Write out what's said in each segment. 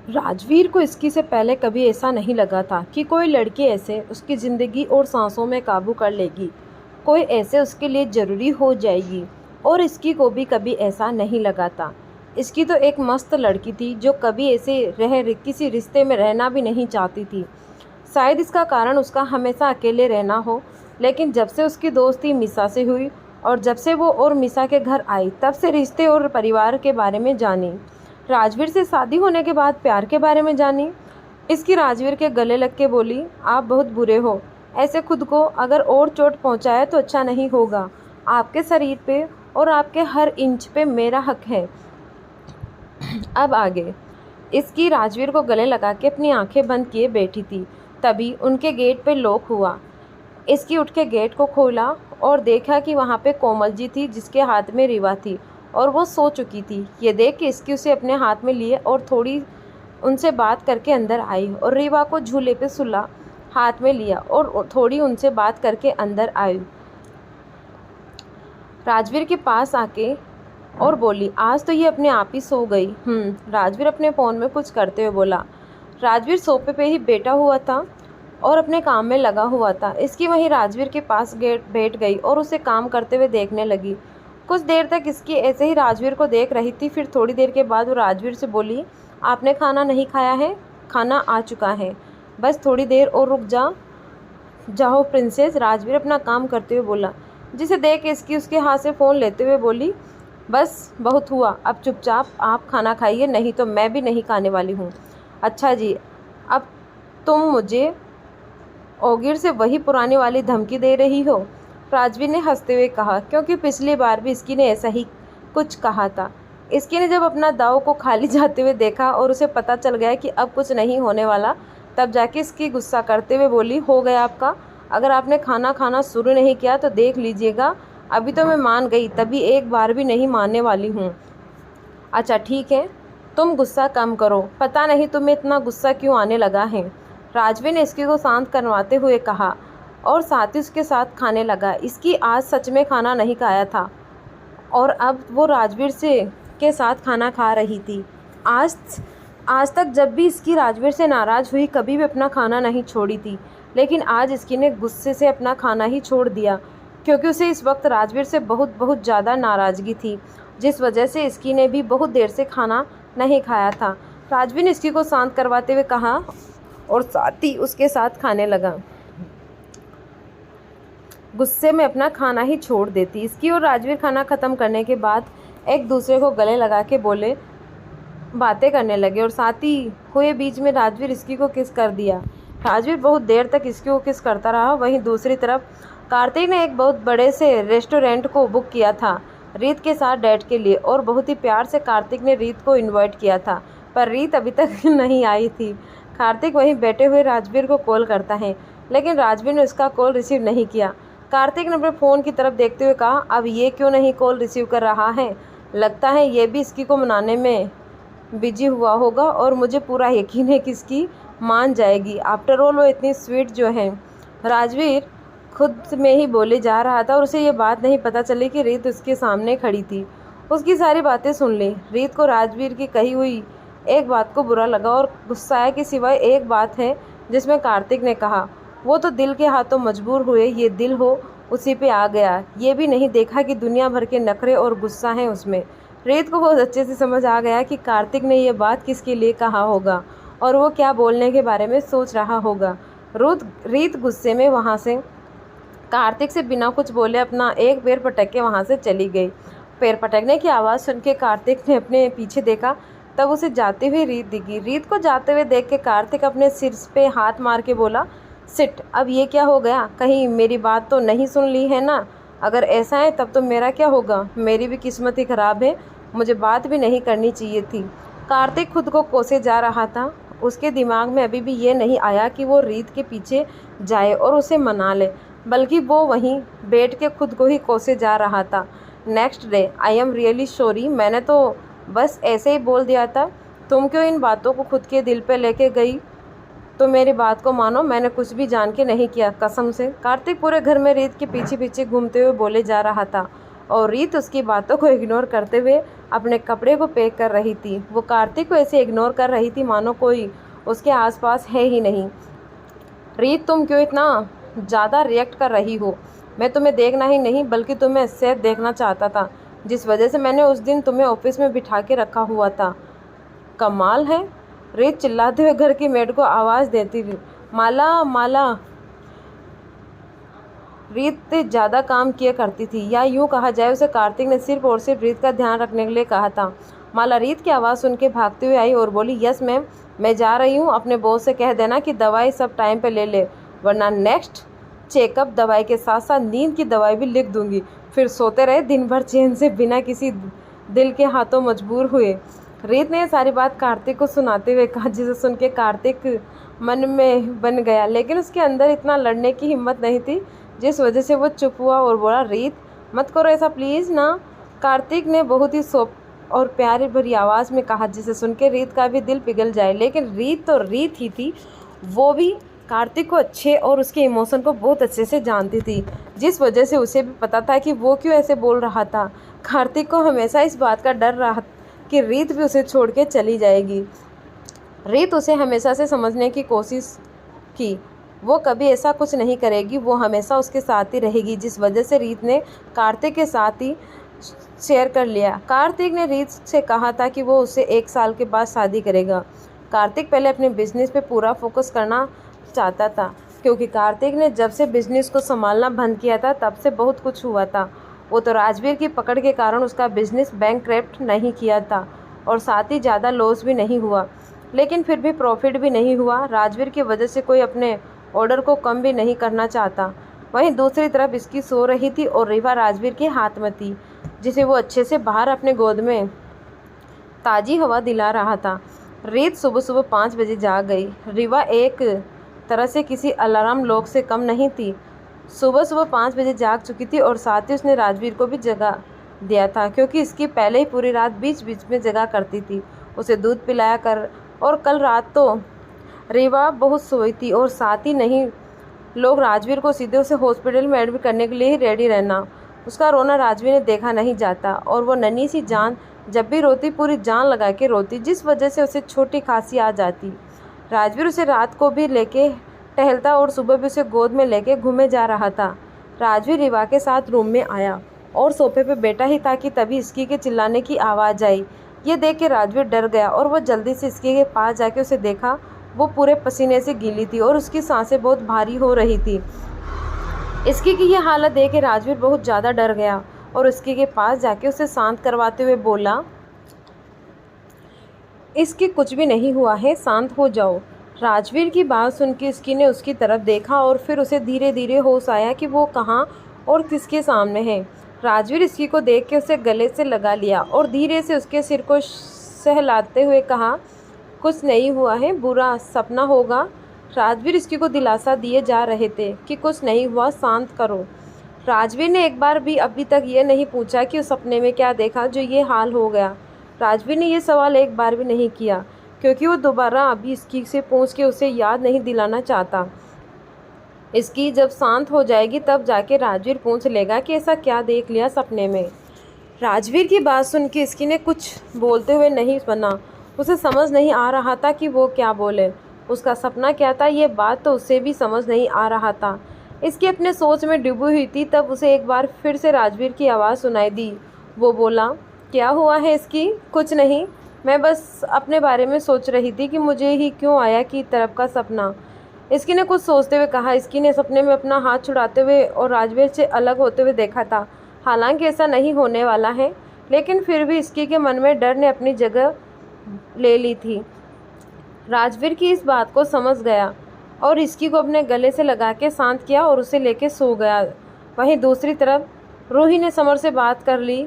राजवीर को इसकी से पहले कभी ऐसा नहीं लगा था कि कोई लड़की ऐसे उसकी ज़िंदगी और सांसों में काबू कर लेगी, कोई ऐसे उसके लिए ज़रूरी हो जाएगी। और इसकी को भी कभी ऐसा नहीं लगा था। इसकी तो एक मस्त लड़की थी जो कभी ऐसे किसी रिश्ते में रहना भी नहीं चाहती थी। शायद इसका कारण उसका हमेशा अकेले रहना हो, लेकिन जब से उसकी दोस्ती मिसा से हुई और जब से वो और मिसा के घर आई, तब से रिश्ते और परिवार के बारे में जानी। राजवीर से शादी होने के बाद प्यार के बारे में जानी। इसकी राजवीर के गले लग के बोली, आप बहुत बुरे हो, ऐसे खुद को अगर और चोट पहुंचाए तो अच्छा नहीं होगा। आपके शरीर पे और आपके हर इंच पे मेरा हक है। अब आगे। इसकी राजवीर को गले लगा के अपनी आंखें बंद किए बैठी थी। तभी उनके गेट पे लॉक हुआ। इसकी उठ के गेट को खोला और देखा कि वहाँ पे कोमल जी थी, जिसके हाथ में रीवा थी और वो सो चुकी थी। ये देख के इसकी उसे अपने हाथ में लिए और थोड़ी उनसे बात करके अंदर आई और रीवा को झूले पे सुला हाथ में लिया और थोड़ी उनसे बात करके अंदर आई। राजवीर के पास आके और बोली, आज तो ये अपने आप ही सो गई। राजवीर अपने फ़ोन में कुछ करते हुए बोला। राजवीर सोफे पे ही बैठा हुआ था और अपने काम में लगा हुआ था। इसकी वहीं राजवीर के पास बैठ गई और उसे काम करते हुए देखने लगी। कुछ देर तक इसकी ऐसे ही राजवीर को देख रही थी। फिर थोड़ी देर के बाद वो राजवीर से बोली, आपने खाना नहीं खाया है? खाना आ चुका है, बस थोड़ी देर और रुक जाओ प्रिंसेस। राजवीर अपना काम करते हुए बोला, जिसे देख इसकी उसके हाथ से फ़ोन लेते हुए बोली, बस बहुत हुआ, अब चुपचाप आप खाना खाइए, नहीं तो मैं भी नहीं खाने वाली हूँ। अच्छा जी, अब तुम मुझे ओगिर से वही पुरानी वाली धमकी दे रही हो? राजवीर ने हंसते हुए कहा, क्योंकि पिछली बार भी इसकी ने ऐसा ही कुछ कहा था। इसकी ने जब अपना दाव को खाली जाते हुए देखा और उसे पता चल गया कि अब कुछ नहीं होने वाला, तब जाके इसकी गुस्सा करते हुए बोली, हो गया आपका? अगर आपने खाना खाना शुरू नहीं किया तो देख लीजिएगा। अभी तो मैं मान गई, तभी एक बार भी नहीं मानने वाली हूँ। अच्छा ठीक है, तुम गुस्सा कम करो, पता नहीं तुम्हें इतना गुस्सा क्यों आने लगा है। राजवीर ने इसकी को शांत करवाते हुए कहा और साथ ही उसके साथ खाने लगा। इसकी आज सच में खाना नहीं खाया था और अब वो राजवीर से के साथ खाना खा रही थी। आज आज तक जब भी इसकी राजवीर से नाराज़ हुई, कभी भी अपना खाना नहीं छोड़ी थी, लेकिन आज इसकी ने गुस्से से अपना खाना ही छोड़ दिया, क्योंकि उसे इस वक्त राजवीर से बहुत बहुत ज़्यादा नाराज़गी थी, जिस वजह से इसकी ने भी बहुत देर से खाना नहीं खाया था। राजवीर ने इसकी को शांत करवाते हुए कहा और साथ ही उसके साथ खाने लगा। गुस्से में अपना खाना ही छोड़ देती। इसकी और राजवीर खाना ख़त्म करने के बाद एक दूसरे को गले लगा के बोले, बातें करने लगे और साथ ही हुए बीच में राजवीर इसकी को किस कर दिया। राजवीर बहुत देर तक इसकी को किस करता रहा। वहीं दूसरी तरफ कार्तिक ने एक बहुत बड़े से रेस्टोरेंट को बुक किया था रीत के साथ डेट के लिए और बहुत ही प्यार से कार्तिक ने रीत को इनवाइट किया था, पर रीत अभी तक नहीं आई थी। कार्तिक वहीं बैठे हुए राजवीर को कॉल करता है, लेकिन राजवीर ने उसका कॉल रिसीव नहीं किया। कार्तिक ने अपने फ़ोन की तरफ देखते हुए कहा, अब ये क्यों नहीं कॉल रिसीव कर रहा है? लगता है ये भी इसकी को मनाने में बिजी हुआ होगा और मुझे पूरा यकीन है कि इसकी मान जाएगी। आफ्टर ऑल वो इतनी स्वीट जो है। राजवीर खुद में ही बोले जा रहा था और उसे ये बात नहीं पता चली कि रीत उसके सामने खड़ी थी। उसकी सारी बातें सुन ली। रीत को राजवीर की कही हुई एक बात को बुरा लगा और गुस्सा आया कि सिवाय एक बात है जिसमें कार्तिक ने कहा, वो तो दिल के हाथों मजबूर हुए, ये दिल हो उसी पे आ गया। ये भी नहीं देखा कि दुनिया भर के नखरे और गुस्सा हैं उसमें। रीत को बहुत अच्छे से समझ आ गया कि कार्तिक ने ये बात किसके लिए कहा होगा और वो क्या बोलने के बारे में सोच रहा होगा। रीत गुस्से में वहाँ से कार्तिक से बिना कुछ बोले अपना एक पैर पटक के वहाँ से चली गई। पैर पटकने की आवाज़ सुन के कार्तिक ने अपने पीछे देखा, तब उसे जाते हुए रीत दिखी। रीत को जाते हुए देख के कार्तिक अपने सिर पे हाथ मार के बोला, सिट, अब ये क्या हो गया? कहीं मेरी बात तो नहीं सुन ली है ना? अगर ऐसा है तब तो मेरा क्या होगा? मेरी भी किस्मत ही ख़राब है, मुझे बात भी नहीं करनी चाहिए थी। कार्तिक खुद को कोसे जा रहा था। उसके दिमाग में अभी भी ये नहीं आया कि वो रीत के पीछे जाए और उसे मना ले, बल्कि वो वहीं बैठ के खुद को ही कोसे जा रहा था। Next day, I am really sorry, मैंने तो बस ऐसे ही बोल दिया था। तुम क्यों इन बातों को खुद के दिल पे लेके गई? तो मेरी बात को मानो, मैंने कुछ भी जान के नहीं किया, कसम से। कार्तिक पूरे घर में रीत के पीछे पीछे घूमते हुए बोले जा रहा था और रीत उसकी बातों को इग्नोर करते हुए अपने कपड़े को पैक कर रही थी। वो कार्तिक को ऐसे इग्नोर कर रही थी मानो कोई उसके आसपास है ही नहीं। रीत, तुम क्यों इतना ज़्यादा रिएक्ट कर रही हो? मैं तुम्हें देखना ही नहीं बल्कि तुम्हें सेफ देखना चाहता था, जिस वजह से मैंने उस दिन तुम्हें ऑफिस में बिठा के रखा हुआ था। कमाल है, रीत चिल्लाते हुए घर की मेड को आवाज़ देती थी। माला माला। रीत ज़्यादा काम किया करती थी, या यूँ कहा जाए उसे कार्तिक ने सिर्फ और सिर्फ रीत का ध्यान रखने के लिए कहा था। माला रीत की आवाज़ सुन के भागते हुए आई और बोली, यस मैम, मैं जा रही हूँ। अपने बॉस से कह देना कि दवाई सब टाइम पे ले ले, वरना नेक्स्ट चेकअप दवाई के साथ साथ नींद की दवाई भी लिख दूंगी। फिर सोते रहे दिन भर चैन से बिना किसी दिल के हाथों मजबूर हुए। रीत ने सारी बात कार्तिक को सुनाते हुए कहा, जिसे सुन के कार्तिक मन में बन गया, लेकिन उसके अंदर इतना लड़ने की हिम्मत नहीं थी, जिस वजह से वो चुप हुआ और बोला, रीत मत करो ऐसा प्लीज़ ना। कार्तिक ने बहुत ही सॉफ्ट और प्यारी भरी आवाज़ में कहा, जिसे सुन के रीत का भी दिल पिघल जाए। लेकिन रीत तो रीत ही थी, वो भी कार्तिक को अच्छे और उसके इमोशन को बहुत अच्छे से जानती थी, जिस वजह से उसे भी पता था कि वो क्यों ऐसे बोल रहा था। कार्तिक को हमेशा इस बात का डर रहा कि रीत भी उसे छोड़ के चली जाएगी। रीत उसे हमेशा से समझने की कोशिश की, वो कभी ऐसा कुछ नहीं करेगी, वो हमेशा उसके साथ ही रहेगी, जिस वजह से रीत ने कार्तिक के साथ ही शेयर कर लिया। कार्तिक ने रीत से कहा था कि वो उससे 1 साल के बाद शादी करेगा। कार्तिक पहले अपने बिजनेस पे पूरा फोकस करना चाहता था, क्योंकि कार्तिक ने जब से बिजनेस को संभालना बंद किया था तब से बहुत कुछ हुआ था। वो तो राजवीर की पकड़ के कारण उसका बिजनेस बैंकक्रप्ट नहीं किया था और साथ ही ज़्यादा लॉस भी नहीं हुआ, लेकिन फिर भी प्रॉफिट भी नहीं हुआ। राजवीर की वजह से कोई अपने ऑर्डर को कम भी नहीं करना चाहता। वहीं दूसरी तरफ इसकी सो रही थी और रीवा राजवीर के हाथ में थी, जिसे वो अच्छे से बाहर अपने गोद में ताज़ी हवा दिला रहा था। रीत सुबह सुबह 5 बजे जाग गई। रीवा एक तरह से किसी अलार्म लॉक से कम नहीं थी। सुबह सुबह 5 बजे जाग चुकी थी और साथ ही उसने राजवीर को भी जगा दिया था, क्योंकि इसकी पहले ही पूरी रात बीच बीच में जगा करती थी, उसे दूध पिलाया कर। और कल रात तो रीवा बहुत सोई थी और साथ ही नहीं लोग राजवीर को सीधे उसे हॉस्पिटल में एडमिट करने के लिए ही रेडी रहना। उसका रोना राजवीर ने देखा नहीं जाता और वो नन्ही सी जान जब भी रोती पूरी जान लगा के रोती, जिस वजह से उसे छोटी खांसी आ जाती। राजवीर उसे रात को भी लेके टहलता और सुबह भी उसे गोद में लेके घूमे जा रहा था। राजवीर रीवा के साथ रूम में आया और सोफे पे बैठा ही था कि तभी इसकी के चिल्लाने की आवाज़ आई। ये देख के राजवीर डर गया और वह जल्दी से इसकी के पास जाके उसे देखा। वो पूरे पसीने से गीली थी और उसकी सांसें बहुत भारी हो रही थी। इसकी की यह हालत देख के राजवीर बहुत ज़्यादा डर गया और इसकी के पास जाके उसे शांत करवाते हुए बोला, इसकी कुछ भी नहीं हुआ है, शांत हो जाओ। राजवीर की बात सुन के इसकी ने उसकी तरफ देखा और फिर उसे धीरे धीरे होश आया कि वो कहाँ और किसके सामने है। राजवीर इसकी को देख के उसे गले से लगा लिया और धीरे से उसके सिर को सहलाते हुए कहा, कुछ नहीं हुआ है, बुरा सपना होगा। राजवीर इसकी को दिलासा दिए जा रहे थे कि कुछ नहीं हुआ, शांत करो। राजवीर ने एक बार भी अभी तक ये नहीं पूछा कि उस सपने में क्या देखा जो ये हाल हो गया। राजवीर ने ये सवाल एक बार भी नहीं किया, क्योंकि वो दोबारा अभी इसकी से पूछ के उसे याद नहीं दिलाना चाहता। इसकी जब शांत हो जाएगी तब जाके राजवीर पूछ लेगा कि ऐसा क्या देख लिया सपने में। राजवीर की बात सुन के इसकी ने कुछ बोलते हुए नहीं बना। उसे समझ नहीं आ रहा था कि वो क्या बोले, उसका सपना क्या था, ये बात तो उसे भी समझ नहीं आ रहा था। इसकी अपने सोच में डूबी हुई थी, तब उसे एक बार फिर से राजवीर की आवाज़ सुनाई दी। वो बोला, क्या हुआ है इसकी? कुछ नहीं, मैं बस अपने बारे में सोच रही थी कि मुझे ही क्यों आया कि तरफ का सपना। इसकी ने कुछ सोचते हुए कहा। इसकी ने सपने में अपना हाथ छुड़ाते हुए और राजवीर से अलग होते हुए देखा था। हालांकि ऐसा नहीं होने वाला है, लेकिन फिर भी इसकी के मन में डर ने अपनी जगह ले ली थी। राजवीर की इस बात को समझ गया और इसकी को अपने गले से लगा के शांत किया और उसे लेके सो गया। वहीं दूसरी तरफ रूही ने समर से बात कर ली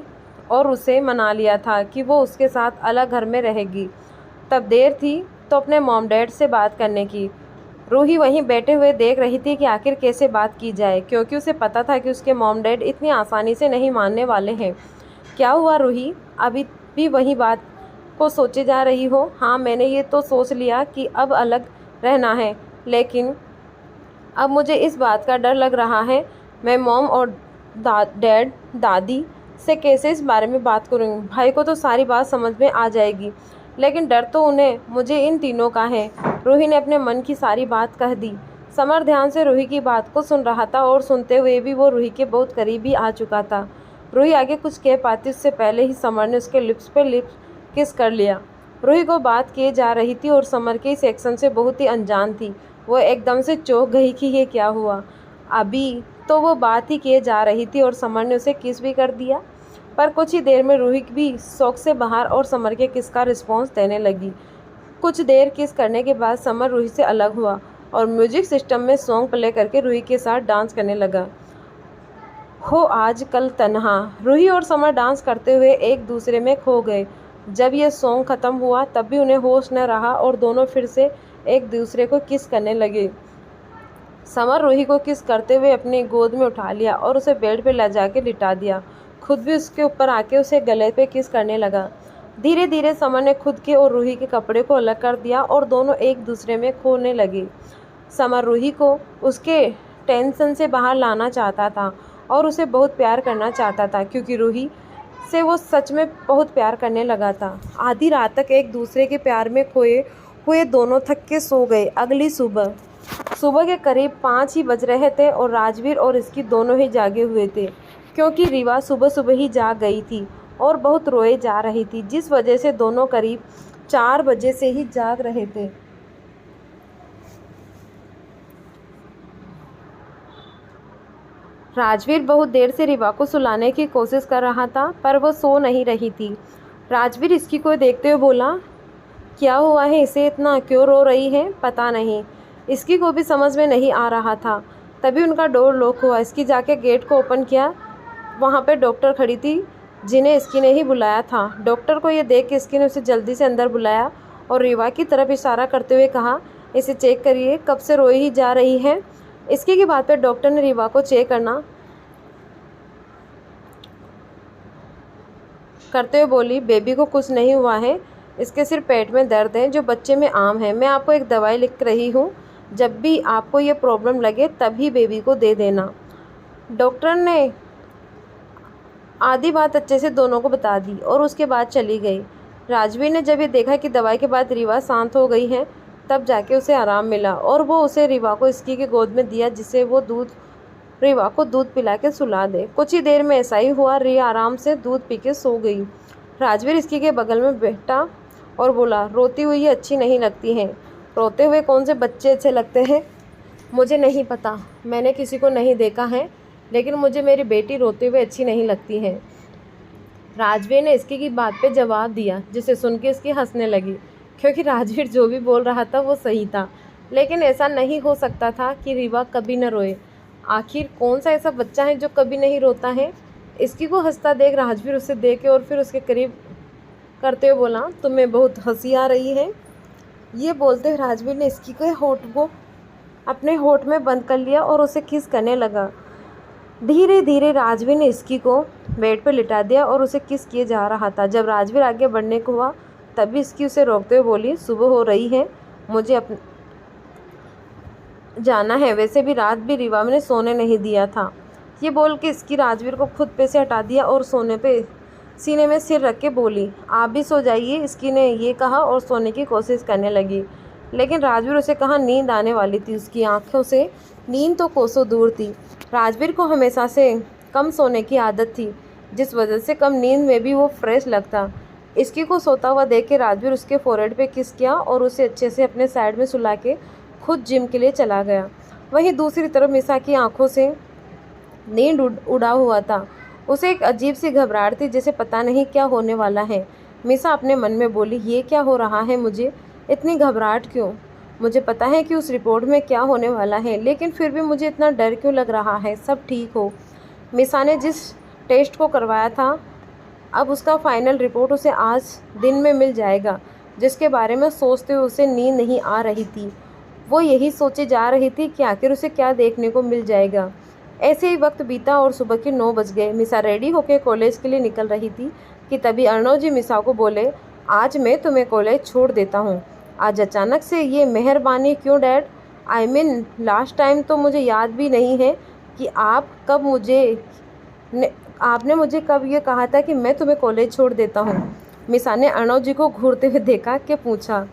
और उसे मना लिया था कि वो उसके साथ अलग घर में रहेगी। तब देर थी तो अपने मॉम डैड से बात करने की। रूही वहीं बैठे हुए देख रही थी कि आखिर कैसे बात की जाए, क्योंकि उसे पता था कि उसके मॉम डैड इतनी आसानी से नहीं मानने वाले हैं। क्या हुआ रूही, अभी भी वही बात को सोचे जा रही हो? हाँ, मैंने ये तो सोच लिया कि अब अलग रहना है, लेकिन अब मुझे इस बात का डर लग रहा है। मैं मॉम और डैड, दादी से कैसे इस बारे में बात करूँगी। भाई को तो सारी बात समझ में आ जाएगी, लेकिन डर तो उन्हें मुझे इन तीनों का है। रूही ने अपने मन की सारी बात कह दी। समर ध्यान से रूही की बात को सुन रहा था और सुनते हुए भी वो रूही के बहुत करीब ही आ चुका था। रूही आगे कुछ कह पाती उससे पहले ही समर ने उसके लिप्स पे लिप्स किस कर लिया। रूही को बात किए जा रही थी और समर के इस एक्शन से बहुत ही अनजान थी। वो एकदम से चौंक गई कि ये क्या हुआ। अभी तो वो बात ही किए जा रही थी और समर ने उसे किस भी कर दिया। पर कुछ ही देर में रूही भी शौक से बाहर और समर के किस का रिस्पॉन्स देने लगी। कुछ देर किस करने के बाद समर रूही से अलग हुआ और म्यूजिक सिस्टम में सॉन्ग प्ले करके रूही के साथ डांस करने लगा। हो आज कल तन्हा। रूही और समर डांस करते हुए एक दूसरे में खो गए। जब यह सॉन्ग ख़त्म हुआ तब भी उन्हें होश न रहा और दोनों फिर से एक दूसरे को किस करने लगे। समर रूही को किस करते हुए अपनी गोद में उठा लिया और उसे बेड पर ले जाके लिटा दिया। खुद भी उसके ऊपर आके उसे गले पे किस करने लगा। धीरे धीरे समर ने खुद के और रूही के कपड़े को अलग कर दिया और दोनों एक दूसरे में खोने लगे। समर रूही को उसके टेंशन से बाहर लाना चाहता था और उसे बहुत प्यार करना चाहता था, क्योंकि रूही से वो सच में बहुत प्यार करने लगा था। आधी रात तक एक दूसरे के प्यार में खोए हुए दोनों थक के सो गए। अगली सुबह के करीब 5 ही बज रहे थे और राजवीर और इसकी दोनों ही जागे हुए थे, क्योंकि रीवा सुबह सुबह ही जाग गई थी और बहुत रोए जा रही थी, जिस वजह से दोनों करीब 4 बजे से ही जाग रहे थे। राजवीर बहुत देर से रीवा को सुलाने की कोशिश कर रहा था, पर वो सो नहीं रही थी। राजवीर इसकी को देखते हुए बोला, क्या हुआ है इसे, इतना क्यों रो रही है? पता नहीं। इसकी को भी समझ में नहीं आ रहा था। तभी उनका डोर लॉक हुआ। इसकी जाके गेट को ओपन किया। वहाँ पे डॉक्टर खड़ी थी, जिन्हें इसकी ने ही बुलाया था। डॉक्टर को ये देख के इसकी ने उसे जल्दी से अंदर बुलाया और रीवा की तरफ इशारा करते हुए कहा, इसे चेक करिए, कब से रोई ही जा रही है। इसके की बात पे डॉक्टर ने रीवा को चेक करते हुए बोली, बेबी को कुछ नहीं हुआ है, इसके सिर्फ पेट में दर्द है, जो बच्चे में आम है। मैं आपको एक दवाई लिख रही हूँ, जब भी आपको ये प्रॉब्लम लगे तभी बेबी को दे देना। डॉक्टर ने आधी बात अच्छे से दोनों को बता दी और उसके बाद चली गई। राजवीर ने जब ये देखा कि दवाई के बाद रीवा शांत हो गई है, तब जाके उसे आराम मिला और वो उसे रीवा को इसकी के गोद में दिया, जिससे वो रीवा को दूध पिला के सुला दे। कुछ ही देर में ऐसा ही हुआ। रिया आराम से दूध पी के सो गई। राजवीर इसकी के बगल में बैठा और बोला, रोती हुई ये अच्छी नहीं लगती हैं। रोते हुए कौन से बच्चे अच्छे लगते हैं? मुझे नहीं पता, मैंने किसी को नहीं देखा है, लेकिन मुझे मेरी बेटी रोते हुए अच्छी नहीं लगती है। राजवीर ने इसकी की बात पे जवाब दिया, जिसे सुन के इसकी हंसने लगी, क्योंकि राजवीर जो भी बोल रहा था वो सही था। लेकिन ऐसा नहीं हो सकता था कि रीवा कभी न रोए। आखिर कौन सा ऐसा बच्चा है जो कभी नहीं रोता है? इसकी को हंसता देख राजवीर उसे देखे और फिर उसके करीब करते हुए बोला, तुम्हें बहुत हंसी आ रही है। ये बोलते हुए राजवीर ने इसकी के होठ को अपने होठ में बंद कर लिया और उसे किस करने लगा। धीरे धीरे राजवीर ने इसकी को बेड पर लिटा दिया और उसे किस किए जा रहा था। जब राजवीर आगे बढ़ने को हुआ तभी इसकी उसे रोकते हुए बोली, सुबह हो रही है, मुझे जाना है। वैसे भी रात भी रीवा ने सोने नहीं दिया था। ये बोल के इसकी राजवीर को खुद पे से हटा दिया और सोने पे सीने में सिर रख के बोली, आप भी सो जाइए। इसकी ने ये कहा और सोने की कोशिश करने लगी, लेकिन राजवीर उसे कहाँ नींद आने वाली थी। उसकी आंखों से नींद तो कोसों दूर थी। राजवीर को हमेशा से कम सोने की आदत थी, जिस वजह से कम नींद में भी वो फ्रेश लगता। इसकी को सोता हुआ देख के राजवीर उसके फोrehead पे किस किया और उसे अच्छे से अपने साइड में सुला के खुद जिम के लिए चला गया। वहीं दूसरी तरफ मिसा की आंखों से नींद उड़ा हुआ था। उसे एक अजीब सी घबराहट थी, जैसे पता नहीं क्या होने वाला है। मिसा अपने मन में बोली, ये क्या हो रहा है, मुझे इतनी घबराहट क्यों? मुझे पता है कि उस रिपोर्ट में क्या होने वाला है, लेकिन फिर भी मुझे इतना डर क्यों लग रहा है? सब ठीक हो। मिसा ने जिस टेस्ट को करवाया था, अब उसका फाइनल रिपोर्ट उसे आज दिन में मिल जाएगा, जिसके बारे में सोचते हुए उसे नींद नहीं आ रही थी। वो यही सोचे जा रही थी कि आखिर उसे क्या देखने को मिल जाएगा। ऐसे ही वक्त बीता और सुबह के 9 बज गए। मिसा रेडी होकर कॉलेज के लिए निकल रही थी कि तभी अर्णव जी मिसा को बोले, आज मैं तुम्हें कॉलेज छोड़ देता हूँ। आज अचानक से ये मेहरबानी क्यों dad? I mean last time तो मुझे याद भी नहीं है कि आप आपने मुझे कब ये कहा था कि मैं तुम्हें कॉलेज छोड़ देता हूँ? मिसा ने अर्णव जी को घूरते हुए देखा के पूछा।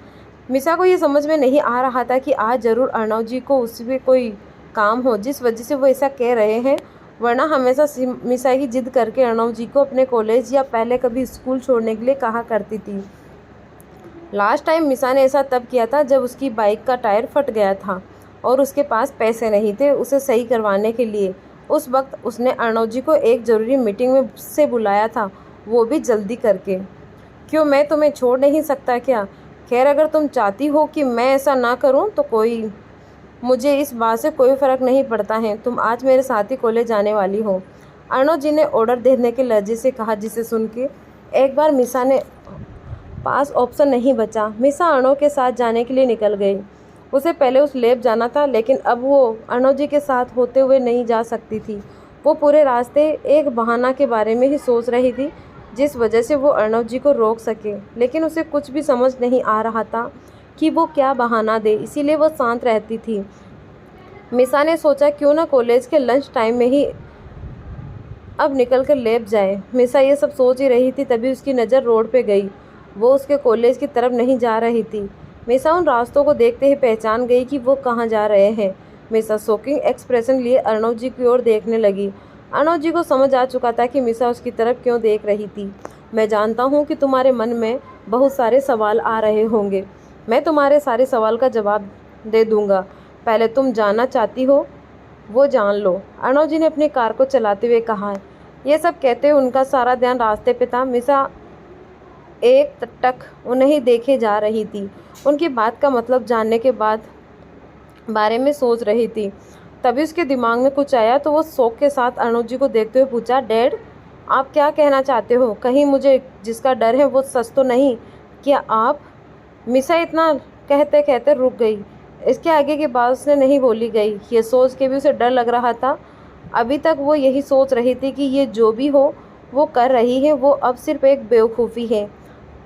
मिसा को ये समझ में नहीं आ रहा था कि आज ज़रूर अर्णव जी को उसमें कोई काम हो जिस वजह से वो ऐसा कह रहे हैं, वरना हमेशा मिसा की जिद करके अर्णव जी को अपने कॉलेज या पहले कभी स्कूल छोड़ने के लिए कहा करती थी। लास्ट टाइम मिसा ने ऐसा तब किया था जब उसकी बाइक का टायर फट गया था और उसके पास पैसे नहीं थे उसे सही करवाने के लिए। उस वक्त उसने अर्णव जी को एक ज़रूरी मीटिंग में से बुलाया था, वो भी जल्दी करके। क्यों, मैं तुम्हें छोड़ नहीं सकता क्या? खैर, अगर तुम चाहती हो कि मैं ऐसा ना करूं तो मुझे इस बात से कोई फ़र्क नहीं पड़ता है। तुम आज मेरे साथ ही कॉलेज जाने वाली हो, अर्णव जी ने ऑर्डर देने के लहजे से कहा, जिसे सुन के एक बार मिसा ने पास ऑप्शन नहीं बचा। मिसा अर्णव के साथ जाने के लिए निकल गई। उसे पहले उस लैब जाना था, लेकिन अब वो अर्णव जी के साथ होते हुए नहीं जा सकती थी। वो पूरे रास्ते एक बहाना के बारे में ही सोच रही थी जिस वजह से वो अर्णव जी को रोक सके, लेकिन उसे कुछ भी समझ नहीं आ रहा था कि वो क्या बहाना दे, इसीलिए वो शांत रहती थी। मिसा ने सोचा क्यों ना कॉलेज के लंच टाइम में ही अब निकल कर लैब जाए। मिसा ये सब सोच ही रही थी, तभी उसकी नज़र रोड पे गई। वो उसके कॉलेज की तरफ नहीं जा रही थी। मिसा उन रास्तों को देखते ही पहचान गई कि वो कहाँ जा रहे हैं। मिसा शॉकिंग एक्सप्रेशन लिए अर्णव जी की ओर देखने लगी। अर्णव जी को समझ आ चुका था कि मिसा उसकी तरफ क्यों देख रही थी। मैं जानता हूँ कि तुम्हारे मन में बहुत सारे सवाल आ रहे होंगे, मैं तुम्हारे सारे सवाल का जवाब दे दूँगा। पहले तुम जानना चाहती हो वो जान लो, अर्णव जी ने अपनी कार को चलाते हुए कहा। यह सब कहते हुए उनका सारा ध्यान रास्ते पे था। मिसा एक टक उन्हें ही देखे जा रही थी, उनकी बात का मतलब जानने के बारे में सोच रही थी। तभी उसके दिमाग में कुछ आया तो वो शौक के साथ अर्णव जी को देखते हुए पूछा, डैड, आप क्या कहना चाहते हो? कहीं मुझे जिसका डर है वो सच तो नहीं? क्या आप? मिसा इतना कहते कहते रुक गई। इसके आगे की बात उसने नहीं बोली गई। ये सोच के भी उसे डर लग रहा था। अभी तक वो यही सोच रही थी कि ये जो भी हो वो कर रही है वो अब सिर्फ एक बेवकूफ़ी है,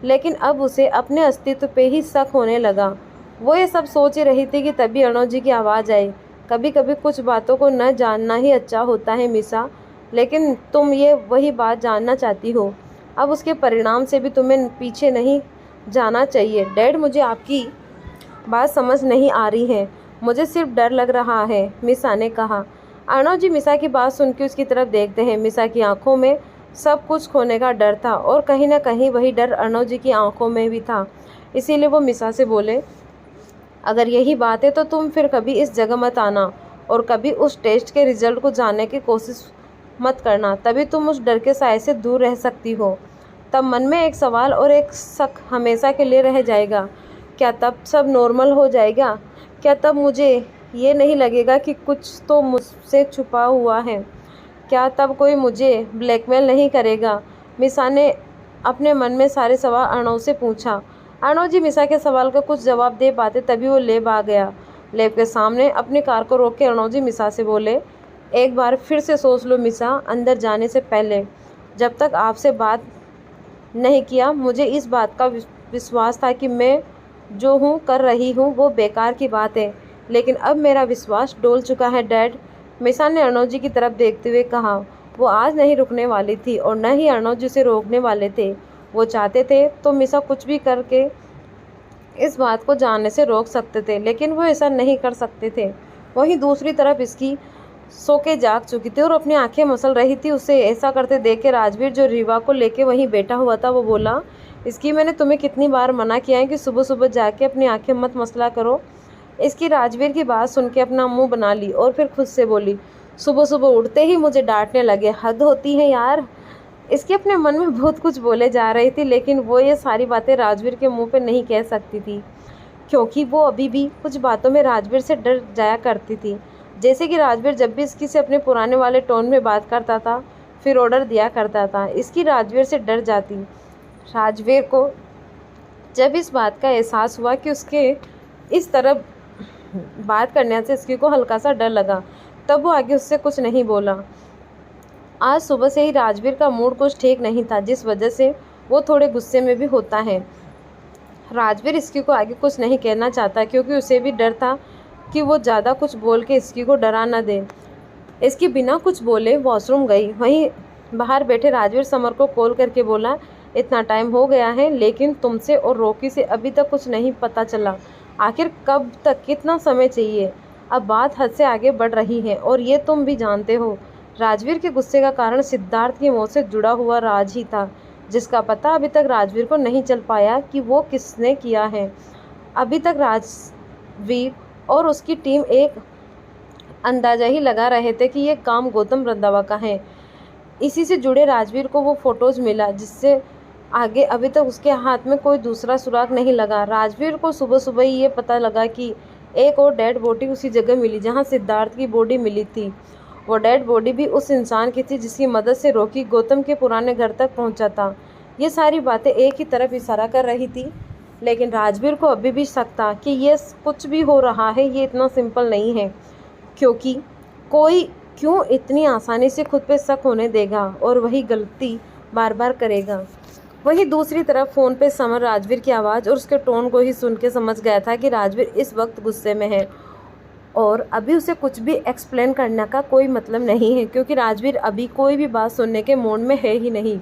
लेकिन अब उसे अपने अस्तित्व पे ही शक होने लगा। वो ये सब सोच ही रही थी कि तभी अर्णव जी की आवाज़ आई। कभी कभी कुछ बातों को न जानना ही अच्छा होता है मिसा, लेकिन तुम ये वही बात जानना चाहती हो। अब उसके परिणाम से भी तुम्हें पीछे नहीं जाना चाहिए। डैड, मुझे आपकी बात समझ नहीं आ रही है, मुझे सिर्फ डर लग रहा है, मिसा ने कहा। अर्णव जी मिसा की बात सुन के उसकी तरफ देखते हैं। मिसा की आंखों में सब कुछ खोने का डर था और कहीं ना कहीं वही डर अर्णव जी की आंखों में भी था। इसीलिए वो मिसा से बोले, अगर यही बात है तो तुम फिर कभी इस जगह मत आना और कभी उस टेस्ट के रिजल्ट को जानने की कोशिश मत करना, तभी तुम उस डर के साए से दूर रह सकती हो। तब मन में एक सवाल और एक शक हमेशा के लिए रह जाएगा, क्या तब सब नॉर्मल हो जाएगा? क्या तब मुझे ये नहीं लगेगा कि कुछ तो मुझसे छुपा हुआ है? क्या तब कोई मुझे ब्लैकमेल नहीं करेगा? मिसा ने अपने मन में सारे सवाल अर्णव से पूछा। अर्णव जी मिसा के सवाल का कुछ जवाब दे पाते तभी वो लैब आ गया। लैब के सामने अपनी कार को रोक के अर्णव जी मिसा से बोले, एक बार फिर से सोच लो मिसा, अंदर जाने से पहले जब तक आपसे बात नहीं किया मुझे इस बात का विश्वास था कि मैं जो हूँ कर रही हूँ वो बेकार की बात है, लेकिन अब मेरा विश्वास डोल चुका है डैड, मिसा ने अर्णव जी की तरफ देखते हुए कहा। वो आज नहीं रुकने वाली थी और न ही अर्णव जी उसे रोकने वाले थे। वो चाहते थे तो मिसा कुछ भी करके इस बात को जानने से रोक सकते थे, लेकिन वो ऐसा नहीं कर सकते थे। वहीं दूसरी तरफ इसकी सो के जाग चुकी थी और अपनी आंखें मसल रही थी। उसे ऐसा करते देख के राजवीर, जो रीवा को लेके वहीं बैठा हुआ था, वो बोला, इसकी मैंने तुम्हें कितनी बार मना किया है कि सुबह सुबह जाके अपनी आंखें मत मसला करो। इसकी राजवीर की बात सुन के अपना मुंह बना ली और फिर खुद से बोली, सुबह सुबह उठते ही मुझे डांटने लगे, हद होती है यार। इसके अपने मन में बहुत कुछ बोले जा रही थी, लेकिन वो ये सारी बातें राजवीर के मुंह पे नहीं कह सकती थी, क्योंकि वो अभी भी कुछ बातों में राजवीर से डर जाया करती थी। जैसे कि राजवीर जब भी इसकी से अपने पुराने वाले टोन में बात करता था, फिर ऑर्डर दिया करता था, इसकी राजवीर से डर जाती। राजवीर को जब इस बात का एहसास हुआ कि उसके इस तरह बात करने से इसकी को हल्का सा डर लगा, तब वो आगे उससे कुछ नहीं बोला। आज सुबह से ही राजवीर का मूड कुछ ठीक नहीं था, जिस वजह से वो थोड़े गुस्से में भी होता है। राजवीर इसकी को आगे कुछ नहीं कहना चाहता, क्योंकि उसे भी डर था कि वो ज़्यादा कुछ बोल के इसकी को डरा न दे। इसकी बिना कुछ बोले वॉशरूम गई। वहीं बाहर बैठे राजवीर समर को कॉल करके बोला, इतना टाइम हो गया है लेकिन तुमसे और रॉकी से अभी तक कुछ नहीं पता चला। आखिर कब तक, कितना समय चाहिए? अब बात हद से आगे बढ़ रही है और ये तुम भी जानते हो। राजवीर के गुस्से का कारण सिद्धार्थ की मौत से जुड़ा हुआ राज ही था, जिसका पता अभी तक राजवीर को नहीं चल पाया कि वो किसने किया है। अभी तक राजवीर और उसकी टीम एक अंदाजा ही लगा रहे थे कि ये काम गौतम रंधावा का है। इसी से जुड़े राजवीर को वो फोटोज़ मिला, जिससे आगे अभी तक उसके हाथ में कोई दूसरा सुराग नहीं लगा। राजवीर को सुबह सुबह ही ये पता लगा कि एक और डेड बॉडी उसी जगह मिली जहाँ सिद्धार्थ की बॉडी मिली थी। वो डेड बॉडी भी उस इंसान की थी जिसकी मदद से रॉकी गौतम के पुराने घर तक पहुंचा था। ये सारी बातें एक ही तरफ इशारा कर रही थी, लेकिन राजवीर को अभी भी शक था कि ये कुछ भी हो रहा है, ये इतना सिंपल नहीं है, क्योंकि कोई क्यों इतनी आसानी से खुद पे शक होने देगा और वही गलती बार बार करेगा। वहीं दूसरी तरफ फ़ोन पे समर राजवीर की आवाज़ और उसके टोन को ही सुन के समझ गया था कि राजवीर इस वक्त गुस्से में है और अभी उसे कुछ भी एक्सप्लेन करने का कोई मतलब नहीं है, क्योंकि राजवीर अभी कोई भी बात सुनने के मूड में है ही नहीं।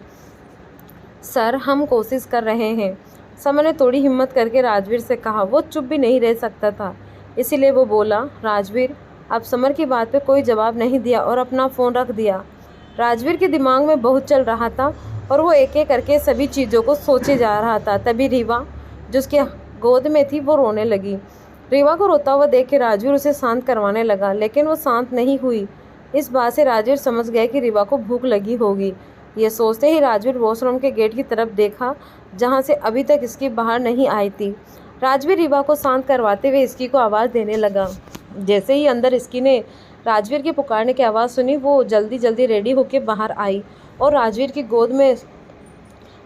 सर, हम कोशिश कर रहे हैं, समर ने थोड़ी हिम्मत करके राजवीर से कहा। वो चुप भी नहीं रह सकता था, इसीलिए वो बोला। राजवीर अब समर की बात पे कोई जवाब नहीं दिया और अपना फ़ोन रख दिया। राजवीर के दिमाग में बहुत चल रहा था और वो एक एक करके सभी चीज़ों को सोचे जा रहा था। तभी रीवा, जो उसके गोद में थी, वो रोने लगी। रीवा को रोता हुआ देख के राजवीर उसे शांत करवाने लगा, लेकिन वो शांत नहीं हुई। इस बात से राजवीर समझ गया कि रीवा को भूख लगी होगी। ये सोचते ही राजवीर वॉशरूम के गेट की तरफ देखा, जहाँ से अभी तक इसकी बाहर नहीं आई थी। राजवीर रीवा को शांत करवाते हुए इसकी को आवाज़ देने लगा। जैसे ही अंदर इसकी ने राजवीर के पुकारने की आवाज़ सुनी, वो जल्दी जल्दी रेडी होकर बाहर आई और राजवीर की गोद में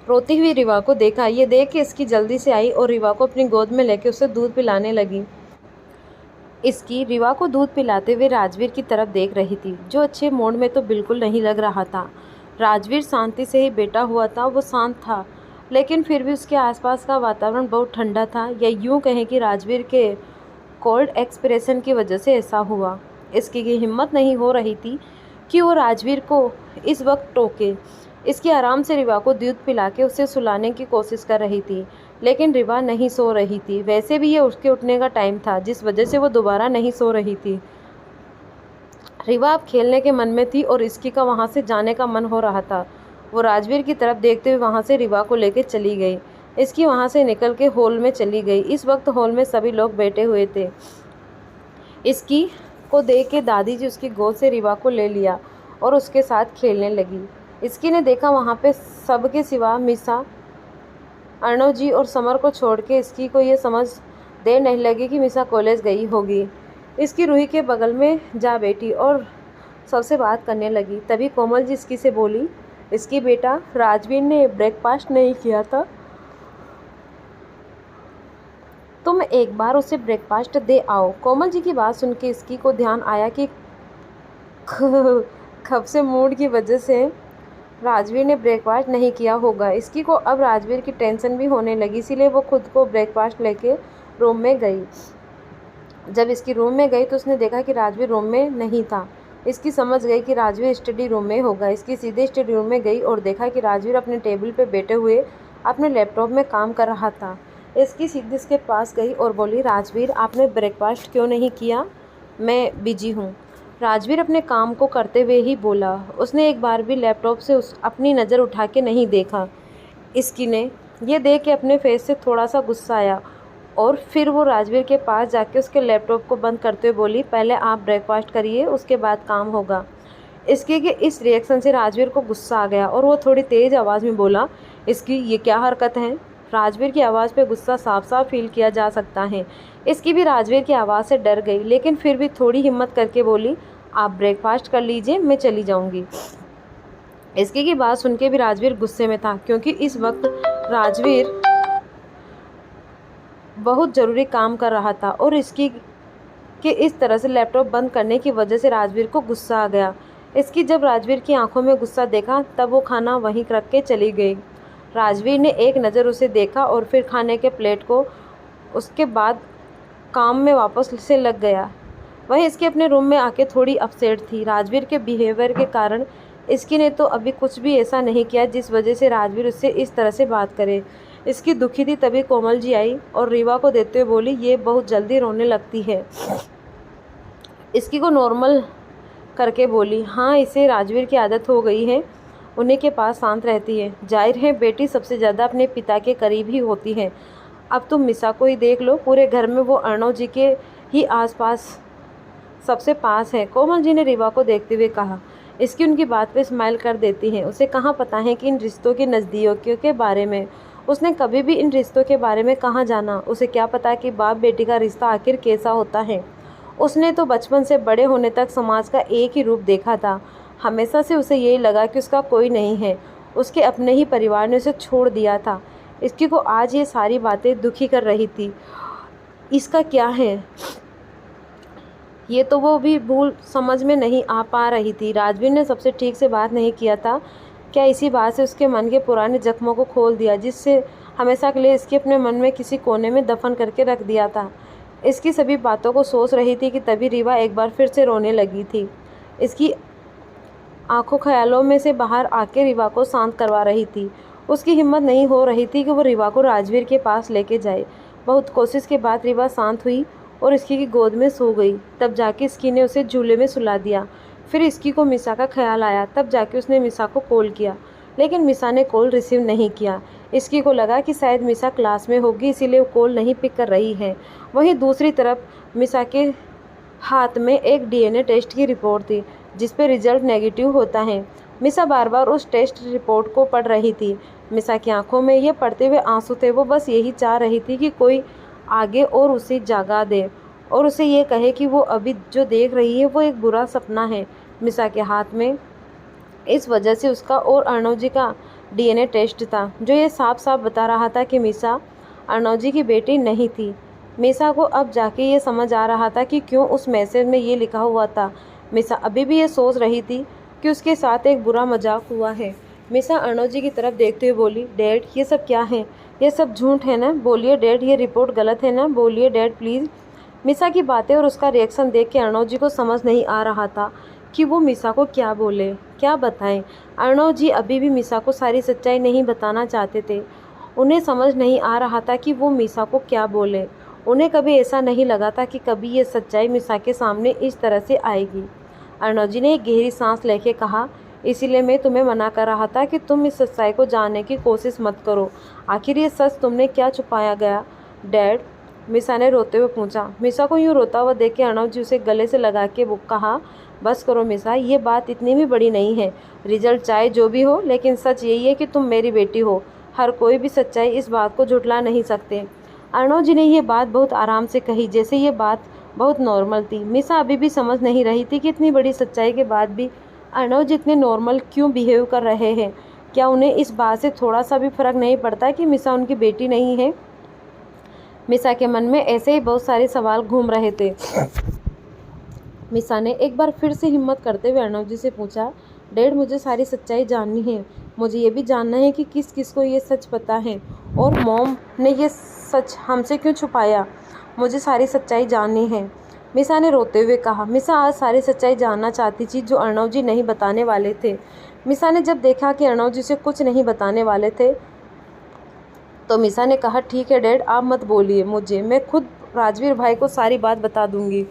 रोती हुई रीवा को देखा। ये देख के इसकी जल्दी से आई और रीवा को अपनी गोद में लेकर उसे दूध पिलाने लगी। इसकी रीवा को दूध पिलाते हुए राजवीर की तरफ देख रही थी, जो अच्छे मूड में तो बिल्कुल नहीं लग रहा था। राजवीर शांति से ही बैठा हुआ था, वो शांत था, लेकिन फिर भी उसके आसपास का वातावरण बहुत ठंडा था, या यूँ कहें कि राजवीर के कोल्ड एक्सप्रेशन की वजह से ऐसा हुआ। इसकी ये हिम्मत नहीं हो रही थी कि वो राजवीर को इस वक्त टोके। इसकी आराम से रीवा को दूध पिला के उसे सुलाने की कोशिश कर रही थी, लेकिन रीवा नहीं सो रही थी। वैसे भी ये उसके उठने का टाइम था, जिस वजह से वो दोबारा नहीं सो रही थी। रीवा अब खेलने के मन में थी और इसकी का वहाँ से जाने का मन हो रहा था। वो राजवीर की तरफ देखते हुए वहाँ से रीवा को लेकर चली गई। इसकी वहाँ से निकल के हॉल में चली गई। इस वक्त हॉल में सभी लोग बैठे हुए थे। इसकी को देख के दादी जी उसकी गोद से रीवा को ले लिया और उसके साथ खेलने लगी। इसकी ने देखा वहाँ पे सबके सिवा मिसा, अर्णव जी और समर को छोड़ के इसकी को ये समझ देर नहीं लगी कि मिसा कॉलेज गई होगी। इसकी रूही के बगल में जा बैठी और सबसे बात करने लगी। तभी कोमल जी इसकी से बोली, इसकी बेटा, राजवीर ने ब्रेकफास्ट नहीं किया था, तुम एक बार उसे ब्रेकफास्ट दे आओ। कोमल जी की बात सुन के इसकी को ध्यान आया कि खब से मूड की वजह से राजवीर ने ब्रेकफास्ट नहीं किया होगा। इसकी को अब राजवीर की टेंशन भी होने लगी, इसीलिए वो खुद को ब्रेकफास्ट लेके रूम में गई। जब इसकी रूम में गई तो उसने देखा कि राजवीर रूम में नहीं था। इसकी समझ गई कि राजवीर स्टडी रूम में होगा। इसकी सीधे स्टडी रूम में गई और देखा कि राजवीर अपने टेबल पे बैठे हुए अपने लैपटॉप में काम कर रहा था। इसकी सीधे इसके पास गई और बोली, राजवीर, आपने ब्रेकफास्ट क्यों नहीं किया? मैं बिजी हूँ। राजवीर अपने काम को करते हुए ही बोला। उसने एक बार भी लैपटॉप से अपनी नज़र उठा के नहीं देखा। इसकी ने ये देख के अपने फेस से थोड़ा सा गुस्सा आया और फिर वो राजवीर के पास जाके उसके लैपटॉप को बंद करते हुए बोली, पहले आप ब्रेकफास्ट करिए, उसके बाद काम होगा। इसके के इस रिएक्शन से राजवीर को गुस्सा आ गया और वो थोड़ी तेज़ आवाज़ में बोला, इसकी ये क्या हरकत है? राजवीर की आवाज़ पे गुस्सा साफ साफ फील किया जा सकता है। इसकी भी राजवीर की आवाज़ से डर गई, लेकिन फिर भी थोड़ी हिम्मत करके बोली, आप ब्रेकफास्ट कर लीजिए, मैं चली जाऊंगी। इसकी की बात सुन के भी राजवीर गुस्से में था, क्योंकि इस वक्त राजवीर बहुत ज़रूरी काम कर रहा था और इसकी के इस तरह से लैपटॉप बंद करने की वजह से राजवीर को गुस्सा आ गया। इसकी जब राजवीर की आंखों में गुस्सा देखा तब वो खाना वहीं रख के चली गई। राजवीर ने एक नज़र उसे देखा और फिर खाने के प्लेट को, उसके बाद काम में वापस से लग गया। वहीं इसके अपने रूम में आके थोड़ी अपसेट थी। राजवीर के बिहेवियर के कारण इसकी ने तो अभी कुछ भी ऐसा नहीं किया जिस वजह से राजवीर उससे इस तरह से बात करे। इसकी दुखी थी। तभी कोमल जी आई और रीवा को देखते हुए बोली, ये बहुत जल्दी रोने लगती है। इसकी को नॉर्मल करके बोली, हाँ इसे राजवीर की आदत हो गई है, उन्हीं के पास शांत रहती है। जाहिर है बेटी सबसे ज़्यादा अपने पिता के करीब ही होती है। अब तुम मिसा को ही देख लो, पूरे घर में वो अर्णव जी के ही आसपास सबसे पास है। कोमल जी ने रीवा को देखते हुए कहा। इसकी उनकी बात पे स्माइल कर देती हैं। उसे कहाँ पता है कि इन रिश्तों की नज़दीकियों के बारे में। उसने कभी भी इन रिश्तों के बारे में कहाँ जाना। उसे क्या पता कि बाप बेटी का रिश्ता आखिर कैसा होता है। उसने तो बचपन से बड़े होने तक समाज का एक ही रूप देखा था। हमेशा से उसे यही लगा कि उसका कोई नहीं है, उसके अपने ही परिवार ने उसे छोड़ दिया था। इसकी को आज ये सारी बातें दुखी कर रही थी। इसका क्या है ये तो वो भी भूल समझ में नहीं आ पा रही थी। राजवीर ने सबसे ठीक से बात नहीं किया था क्या? इसी बात से उसके मन के पुराने जख्मों को खोल दिया, जिससे हमेशा के लिए इसके अपने मन में किसी कोने में दफन करके रख दिया था। इसकी सभी बातों को सोच रही थी कि तभी रीवा एक बार फिर से रोने लगी थी। इसकी आंखों ख्यालों में से बाहर आके रीवा को शांत करवा रही थी। उसकी हिम्मत नहीं हो रही थी कि वो रीवा को राजवीर के पास लेके जाए। बहुत कोशिश के बाद रीवा शांत हुई और इसकी की गोद में सो गई। तब जाके इसकी ने उसे झूले में सुला दिया। फिर इसकी को मिसा का ख्याल आया। तब जाके उसने मिसा को कॉल किया, लेकिन मिसा ने कॉल रिसीव नहीं किया। इसकी को लगा कि शायद मिसा क्लास में होगी, इसीलिए वो कॉल नहीं पिक कर रही है। वहीं दूसरी तरफ मिसा के हाथ में एक डीएनए टेस्ट की रिपोर्ट थी, जिस पे रिजल्ट नेगेटिव होता है। मिसा बार बार उस टेस्ट रिपोर्ट को पढ़ रही थी। मिसा की आंखों में ये पढ़ते हुए आंसू थे। वो बस यही चाह रही थी कि कोई आगे और उसे जगा दे और उसे ये कहे कि वो अभी जो देख रही है वो एक बुरा सपना है। मिसा के हाथ में इस वजह से उसका और अर्णव जी का डीएनए टेस्ट था, जो ये साफ साफ बता रहा था कि मिसा अर्णव जी की बेटी नहीं थी। मिसा को अब जाके ये समझ आ रहा था कि क्यों उस मैसेज में ये लिखा हुआ था। मिसा अभी भी ये सोच रही थी कि उसके साथ एक बुरा मजाक हुआ है। मिसा अर्णव जी की तरफ देखते हुए बोली, डैड ये सब क्या है? ये सब झूठ है ना? बोलिए डैड, ये रिपोर्ट गलत है ना? बोलिए डैड प्लीज़। मिसा की बातें और उसका रिएक्शन देख के अर्णव जी को समझ नहीं आ रहा था कि वो मिसा को क्या बोले, क्या बताएं। अर्णव जी अभी भी मिसा को सारी सच्चाई नहीं बताना चाहते थे। उन्हें समझ नहीं आ रहा था कि वो मिसा को क्या बोले। उन्हें कभी ऐसा नहीं लगा था कि कभी ये सच्चाई मिसा के सामने इस तरह से आएगी। अर्णव जी ने एक गहरी सांस लेके कहा, इसीलिए मैं तुम्हें मना कर रहा था कि तुम इस सच्चाई को जानने की कोशिश मत करो। आखिर ये सच तुमने क्या छुपाया गया डैड? मिसा ने रोते हुए पूछा। मिसा को यूँ रोता हुआ देख के अर्णव जी उसे गले से लगा के कहा, बस करो मिसा, ये बात इतनी भी बड़ी नहीं है। रिजल्ट चाहे जो भी हो, लेकिन सच यही है कि तुम मेरी बेटी हो। हर कोई भी सच्चाई इस बात को झुठला नहीं सकते। अर्णव जी ने ये बात बहुत आराम से कही, जैसे ये बात बहुत नॉर्मल थी। मिसा अभी भी समझ नहीं रही थी कि इतनी बड़ी सच्चाई के बाद भी अर्णव जी इतने नॉर्मल क्यों बिहेव कर रहे हैं। क्या उन्हें इस बात से थोड़ा सा भी फर्क नहीं पड़ता कि मिसा उनकी बेटी नहीं है? मिसा के मन में ऐसे ही बहुत सारे सवाल घूम रहे थे। मिसा ने एक बार फिर से हिम्मत करते हुए अर्णव जी से पूछा, डैड मुझे सारी सच्चाई जाननी है। मुझे ये भी जानना है कि किस किस को ये सच पता है और मॉम ने ये सच हमसे क्यों छुपाया। मुझे सारी सच्चाई जाननी है, मिसा ने रोते हुए कहा। मिसा आज सारी सच्चाई जानना चाहती थी जो अर्णव जी नहीं बताने वाले थे। मिसा ने जब देखा कि अर्णव जी से कुछ नहीं बताने वाले थे, तो मिसा ने कहा, ठीक है डैड, आप मत बोलिए मुझे, मैं खुद राजवीर भाई को सारी बात बता दूंगी,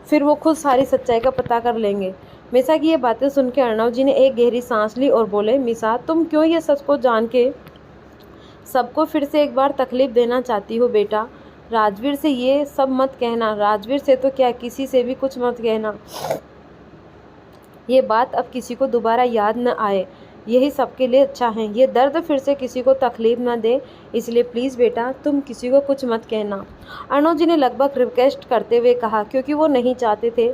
फिर वो खुद सारी सच्चाई का पता कर लेंगे। मिसा की ये बातें सुन के अर्णव जी ने एक गहरी सांस ली और बोले, मिसा तुम क्यों ये सच को जान के सबको फिर से एक बार तकलीफ देना चाहती हो? बेटा राजवीर से ये सब मत कहना। राजवीर से तो क्या, किसी से भी कुछ मत कहना। ये बात अब किसी को दोबारा याद न आए, यही सबके लिए अच्छा है। ये दर्द फिर से किसी को तकलीफ न दे, इसलिए प्लीज़ बेटा तुम किसी को कुछ मत कहना। अर्णव जी ने लगभग रिक्वेस्ट करते हुए कहा, क्योंकि वो नहीं चाहते थे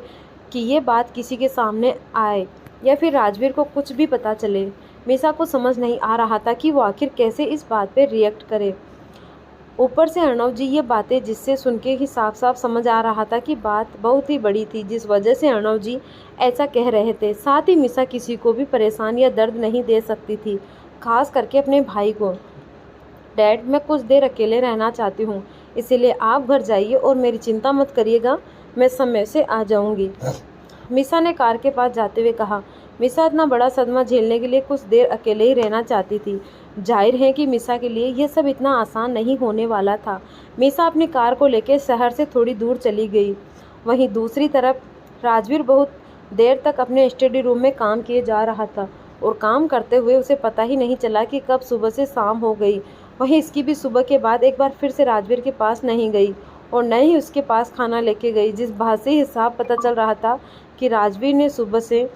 कि ये बात किसी के सामने आए या फिर राजवीर को कुछ भी पता चले। मिसा को समझ नहीं आ रहा था कि वो आखिर कैसे इस बात पे रिएक्ट करे। ऊपर से अर्णव जी ये बातें जिससे सुन के ही साफ साफ समझ आ रहा था कि बात बहुत ही बड़ी थी, जिस वजह से अर्णव जी ऐसा कह रहे थे। साथ ही मिसा किसी को भी परेशान या दर्द नहीं दे सकती थी, खास करके अपने भाई को। डैड मैं कुछ देर अकेले रहना चाहती हूँ, इसीलिए आप घर जाइए और मेरी चिंता मत करिएगा, मैं समय से आ जाऊँगी। मिसा ने कार के पास जाते हुए कहा। मिसा इतना बड़ा सदमा झेलने के लिए कुछ देर अकेले ही रहना चाहती थी। जाहिर है कि मिसा के लिए यह सब इतना आसान नहीं होने वाला था। मिसा अपनी कार को लेकर शहर से थोड़ी दूर चली गई। वहीं दूसरी तरफ राजवीर बहुत देर तक अपने स्टडी रूम में काम किए जा रहा था और काम करते हुए उसे पता ही नहीं चला कि कब सुबह से शाम हो गई। वहीं इसकी भी सुबह के बाद एक बार फिर से राजवीर के पास नहीं गई और न ही उसके पास खाना लेके गई, जिस बात से हिसाब पता चल रहा था कि राजवीर ने सुबह से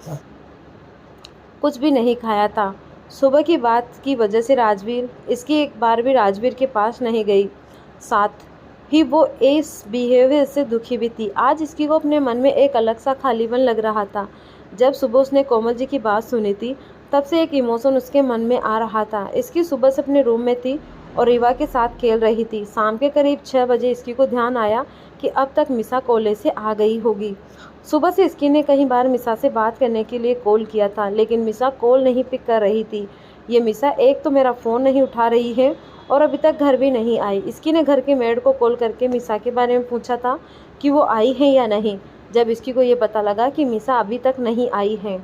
कुछ भी नहीं खाया था। सुबह की बात की वजह से राजवीर इसकी एक बार भी राजवीर के पास नहीं गई। साथ ही वो इस बिहेवियर से दुखी भी थी। आज इसकी को अपने मन में एक अलग सा खालीपन लग रहा था। जब सुबह उसने कोमल जी की बात सुनी थी तब से एक इमोशन उसके मन में आ रहा था। इसकी सुबह से अपने रूम में थी और रिवा के साथ खेल रही थी। शाम के करीब 6 बजे इसकी को ध्यान आया कि अब तक मिसा कॉलेज से आ गई होगी। सुबह से इसकी ने कई बार मिसा से बात करने के लिए कॉल किया था, लेकिन मिसा कॉल नहीं पिक कर रही थी। ये मिसा एक तो मेरा फ़ोन नहीं उठा रही है और अभी तक घर भी नहीं आई। इसकी ने घर के मेड को कॉल करके मिसा के बारे में पूछा था कि वो आई है या नहीं। जब इसकी को ये पता लगा कि मिसा अभी तक नहीं आई है,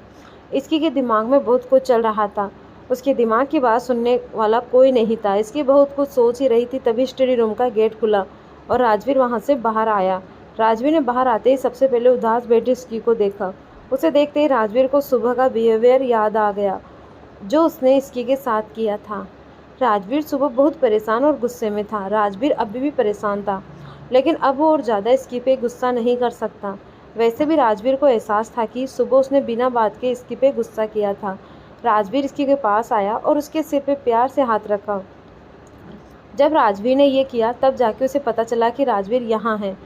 इसकी के दिमाग में बहुत कुछ चल रहा था। उसके दिमाग की बात सुनने वाला कोई नहीं था। इसकी बहुत कुछ सोच ही रही थी, तभी स्टडी रूम का गेट खुला और राजवीर वहाँ से बाहर आया। राजवीर ने बाहर आते ही सबसे पहले उदास बैठी इसकी को देखा। उसे देखते ही राजवीर को सुबह का बिहेवियर याद आ गया जो उसने इसकी के साथ किया था। राजवीर सुबह बहुत परेशान और गुस्से में था। राजवीर अभी भी परेशान था, लेकिन अब वो और ज़्यादा इसकी पे गुस्सा नहीं कर सकता। वैसे भी राजवीर को एहसास था कि सुबह उसने बिना बात के इसकी पे गुस्सा किया था। राजवीर इसकी के पास आया और उसके सिर पे प्यार से हाथ रखा। जब राजवीर ने ये किया तब जाके उसे पता चला कि राजवीर यहाँ है।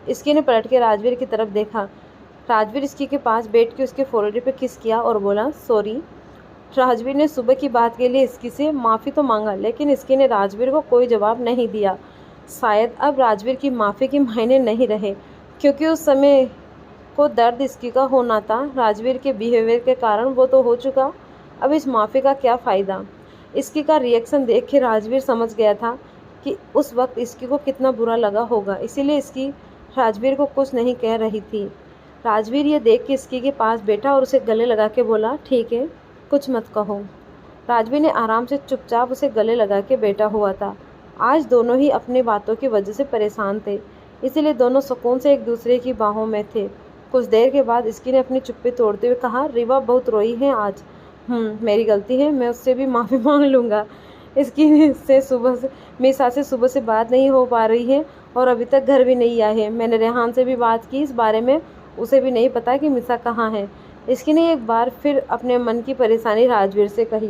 इसकी ने पलट के राजवीर की तरफ देखा। राजवीर इसकी के पास बैठ के उसके फोrehead पे किस किया और बोला सॉरी। राजवीर ने सुबह की बात के लिए इसकी से माफ़ी तो मांगा, लेकिन इसकी ने राजवीर को कोई जवाब नहीं दिया। शायद अब राजवीर की माफ़ी के मायने नहीं रहे, क्योंकि उस समय को दर्द इसकी का होना था। राजवीर के बिहेवियर के कारण वो तो हो चुका, अब इस माफ़ी का क्या फ़ायदा। इसकी का रिएक्शन देख के राजवीर समझ गया था कि उस वक्त इसकी को कितना बुरा लगा होगा, इसीलिए इसकी राजवीर को कुछ नहीं कह रही थी। राजवीर ये देख के इसकी के पास बैठा और उसे गले लगा के बोला ठीक है, कुछ मत कहो। राजवीर ने आराम से चुपचाप उसे गले लगा के बैठा हुआ था। आज दोनों ही अपनी बातों की वजह से परेशान थे, इसीलिए दोनों सुकून से एक दूसरे की बाहों में थे। कुछ देर के बाद इसकी ने अपनी चुप्पी तोड़ते हुए कहा रिवा बहुत रोई है आज। मेरी गलती है, मैं उससे भी माफ़ी मांग लूँगा। इसकी से सुबह से मिसा से सुबह से बात नहीं हो पा रही है और अभी तक घर भी नहीं आया है। मैंने रेहान से भी बात की इस बारे में, उसे भी नहीं पता कि मिसा कहाँ है। इसकी ने एक बार फिर अपने मन की परेशानी राजवीर से कही।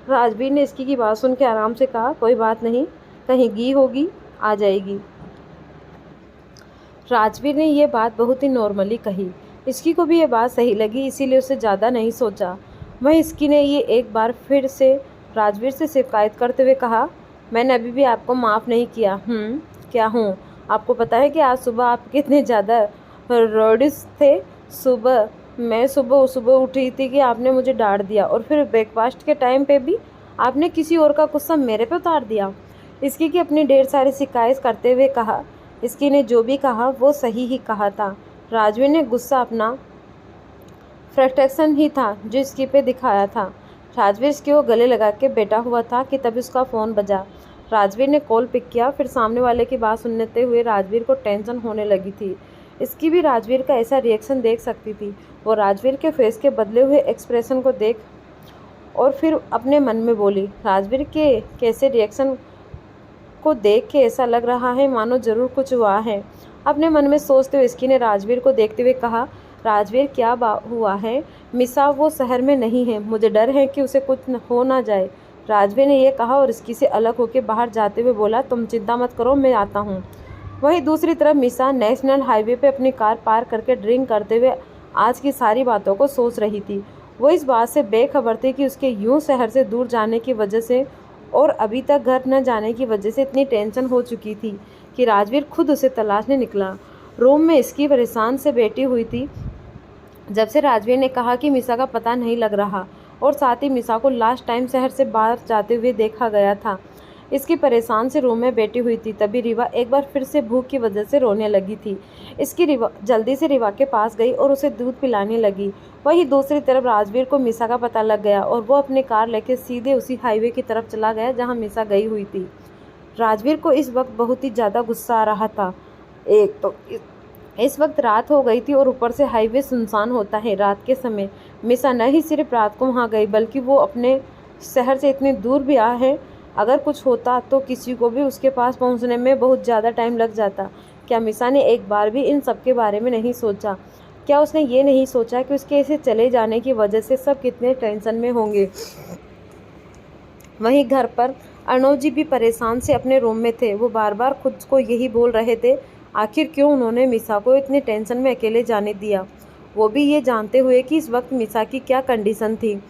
राजवीर ने इसकी की बात सुन के आराम से कहा कोई बात नहीं, कहीं गई होगी, आ जाएगी। राजवीर ने यह बात बहुत ही नॉर्मली कही। इसकी को भी ये बात सही लगी, इसीलिए उसे ज़्यादा नहीं सोचा। वहीं इसकी ने ये एक बार फिर से राजवीर से शिकायत करते हुए कहा मैंने अभी भी आपको माफ़ नहीं किया। क्या हूँ? आपको पता है कि आज सुबह आप कितने ज़्यादा रोडिस थे। मैं सुबह उठी थी कि आपने मुझे डांट दिया और फिर ब्रेकफास्ट के टाइम पे भी आपने किसी और का गुस्सा मेरे पे उतार दिया। इसकी की अपनी ढेर सारी शिकायत करते हुए कहा। इसकी ने जो भी कहा वो सही ही कहा था। राजवीर ने गुस्सा अपना फ्रस्ट्रेशन ही था जो इसकी पे दिखाया था। राजवीर इसके वो गले लगा के बैठा हुआ था कि तभी उसका फ़ोन बजा। राजवीर ने कॉल पिक किया। फिर सामने वाले की बात सुनते हुए राजवीर को टेंशन होने लगी थी। इसकी भी राजवीर का ऐसा रिएक्शन देख सकती थी। वो राजवीर के फेस के बदले हुए एक्सप्रेशन को देख और फिर अपने मन में बोली राजवीर के कैसे रिएक्शन को देख के ऐसा लग रहा है मानो ज़रूर कुछ हुआ है। अपने मन में सोचते हुए इसकी ने राजवीर को देखते हुए कहा राजवीर क्या हुआ है? मिसा वो शहर में नहीं है, मुझे डर है कि उसे कुछ हो ना जाए। राजवीर ने यह कहा और इसकी से अलग होकर बाहर जाते हुए बोला तुम चिंता मत करो, मैं आता हूँ। वहीं दूसरी तरफ मिसा नेशनल हाईवे पे अपनी कार पार्क करके ड्रिंक करते हुए आज की सारी बातों को सोच रही थी। वो इस बात से बेखबर थी कि उसके यूं शहर से दूर जाने की वजह से और अभी तक घर न जाने की वजह से इतनी टेंशन हो चुकी थी कि राजवीर खुद उसे तलाशने निकला। रूम में इसकी परेशान से बैठी हुई थी जब से राजवीर ने कहा कि मिसा का पता नहीं लग रहा और साथ ही मिसा को लास्ट टाइम शहर से बाहर जाते हुए देखा गया था। इसकी परेशान से रूम में बैठी हुई थी। तभी रिवा एक बार फिर से भूख की वजह से रोने लगी थी। इसकी रिवा जल्दी से रिवा के पास गई और उसे दूध पिलाने लगी। वहीं दूसरी तरफ राजवीर को मिसा का पता लग गया और वो अपनी कार लेकर सीधे उसी हाईवे की तरफ चला गया जहाँ मिसा गई हुई थी। राजवीर को इस वक्त बहुत ही ज़्यादा गुस्सा आ रहा था। एक तो इस वक्त रात हो गई थी और ऊपर से हाईवे सुनसान होता है रात के समय। मिसा न ही सिर्फ रात को वहाँ गई बल्कि वो अपने शहर से इतनी दूर भी आ है। अगर कुछ होता तो किसी को भी उसके पास पहुँचने में बहुत ज़्यादा टाइम लग जाता। क्या मिसा ने एक बार भी इन सब के बारे में नहीं सोचा? क्या उसने ये नहीं सोचा कि उसके ऐसे चले जाने की वजह से सब कितने टेंशन में होंगे? वहीं घर पर अर्णव जी भी परेशान से अपने रूम में थे। वो बार बार खुद को यही बोल रहे थे, आखिर क्यों उन्होंने मिसा को इतने टेंशन में अकेले जाने दिया, वो भी ये जानते हुए कि इस वक्त मिसा की क्या कंडीशन थी।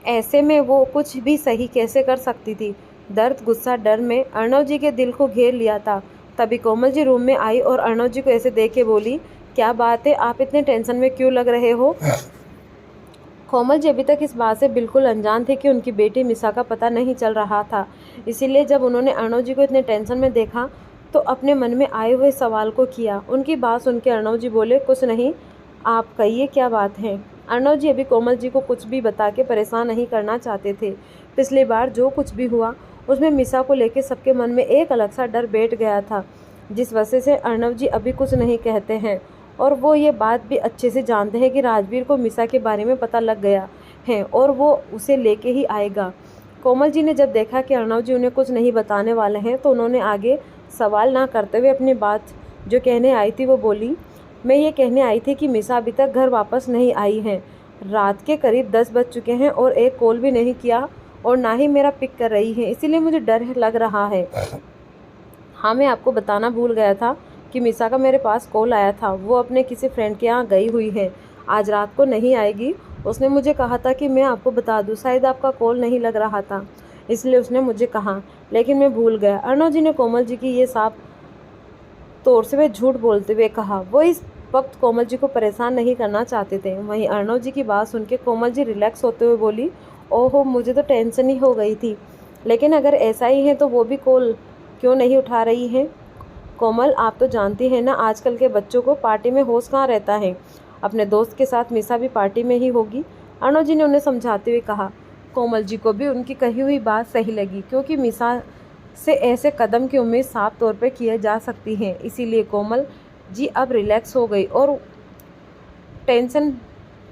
ऐसे में वो कुछ भी सही कैसे कर सकती थी। दर्द, गुस्सा, डर में अर्णव जी के दिल को घेर लिया था। तभी कोमल जी रूम में आई और अर्णव जी को ऐसे देख के बोली, क्या बात है, आप इतने टेंशन में क्यों लग रहे हो? कोमल जी अभी तक इस बात से बिल्कुल अनजान थे कि उनकी बेटी मिसा का पता नहीं चल रहा था। इसीलिए जब उन्होंने अर्णव जी को इतने टेंशन में देखा तो अपने मन में आए हुए सवाल को किया। उनकी बात सुन के अर्णव जी बोले, कुछ नहीं, आप कहिए क्या बात है। अर्णव जी अभी कोमल जी को कुछ भी बता के परेशान नहीं करना चाहते थे। पिछली बार जो कुछ भी हुआ उसमें मिसा को लेकर सबके मन में एक अलग सा डर बैठ गया था, जिस वजह से अर्णव जी अभी कुछ नहीं कहते हैं। और वो ये बात भी अच्छे से जानते हैं कि राजवीर को मिसा के बारे में पता लग गया है और वो उसे लेके ही आएगा। कोमल जी ने जब देखा कि अर्णव जी उन्हें कुछ नहीं बताने वाले हैं तो उन्होंने आगे सवाल ना करते हुए अपनी बात जो कहने आई थी वो बोली, मैं ये कहने आई थी कि मिसा अभी तक घर वापस नहीं आई है। रात के करीब 10 बज चुके हैं और एक कॉल भी नहीं किया और ना ही मेरा पिक कर रही है, इसीलिए मुझे डर लग रहा है। हाँ, मैं आपको बताना भूल गया था कि मिसा का मेरे पास कॉल आया था। वो अपने किसी फ्रेंड के यहाँ गई हुई है, आज रात को नहीं आएगी। उसने मुझे कहा था कि मैं आपको बता दूँ, शायद आपका कॉल नहीं लग रहा था इसलिए उसने मुझे कहा, लेकिन मैं भूल गया। अर्णव जी ने कोमल जी की ये साफ तौर से वे झूठ बोलते हुए कहा। वो इस वक्त कोमल जी को परेशान नहीं करना चाहते थे। वहीं अर्णव जी की बात सुन के कोमल जी रिलैक्स होते हुए बोली, ओहो, मुझे तो टेंशन ही हो गई थी, लेकिन अगर ऐसा ही है तो वो भी कॉल क्यों नहीं उठा रही है? कोमल, आप तो जानती हैं ना, आजकल के बच्चों को पार्टी में होश कहाँ रहता है। अपने दोस्त के साथ मिसा भी पार्टी में ही होगी। अर्णव जी ने उन्हें समझाते हुए कहा। कोमल जी को भी उनकी कही हुई बात सही लगी, क्योंकि मिसा से ऐसे कदम की उम्मीद साफ तौर पर की जा सकती है। इसीलिए कोमल जी अब रिलैक्स हो गई और टेंशन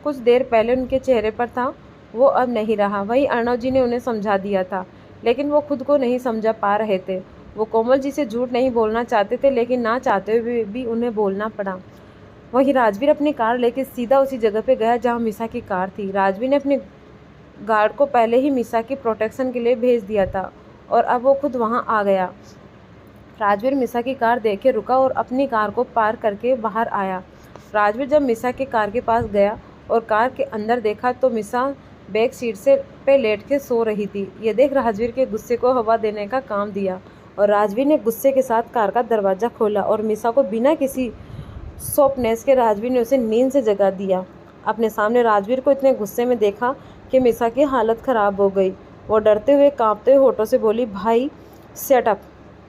कुछ देर पहले उनके चेहरे पर था वो अब नहीं रहा। वही अर्णव जी ने उन्हें समझा दिया था, लेकिन वो खुद को नहीं समझा पा रहे थे। वो कोमल जी से झूठ नहीं बोलना चाहते थे, लेकिन ना चाहते हुए भी उन्हें बोलना पड़ा। वहीं राजवीर अपनी कार लेकर सीधा उसी जगह पे गया जहाँ मिसा की कार थी। राजवीर ने अपने गार्ड को पहले ही मिसा की प्रोटेक्शन के लिए भेज दिया था और अब वो खुद वहाँ आ गया। राजवीर मिसा की कार देख के रुका और अपनी कार को पार करके बाहर आया। राजवीर जब मिसा की कार के पास गया और कार के अंदर देखा तो मिसा बैक सीट से पे लेट के सो रही थी। ये देख राजवीर के गुस्से को हवा देने का काम दिया और राजवीर ने गुस्से के साथ कार का दरवाज़ा खोला और मिसा को बिना किसी सॉफ्टनेस के राजवीर ने उसे नींद से जगा दिया। अपने सामने राजवीर को इतने गुस्से में देखा कि मिसा की हालत ख़राब हो गई। वो डरते हुए कांपते हुए होठों से बोली, भाई सेट अप।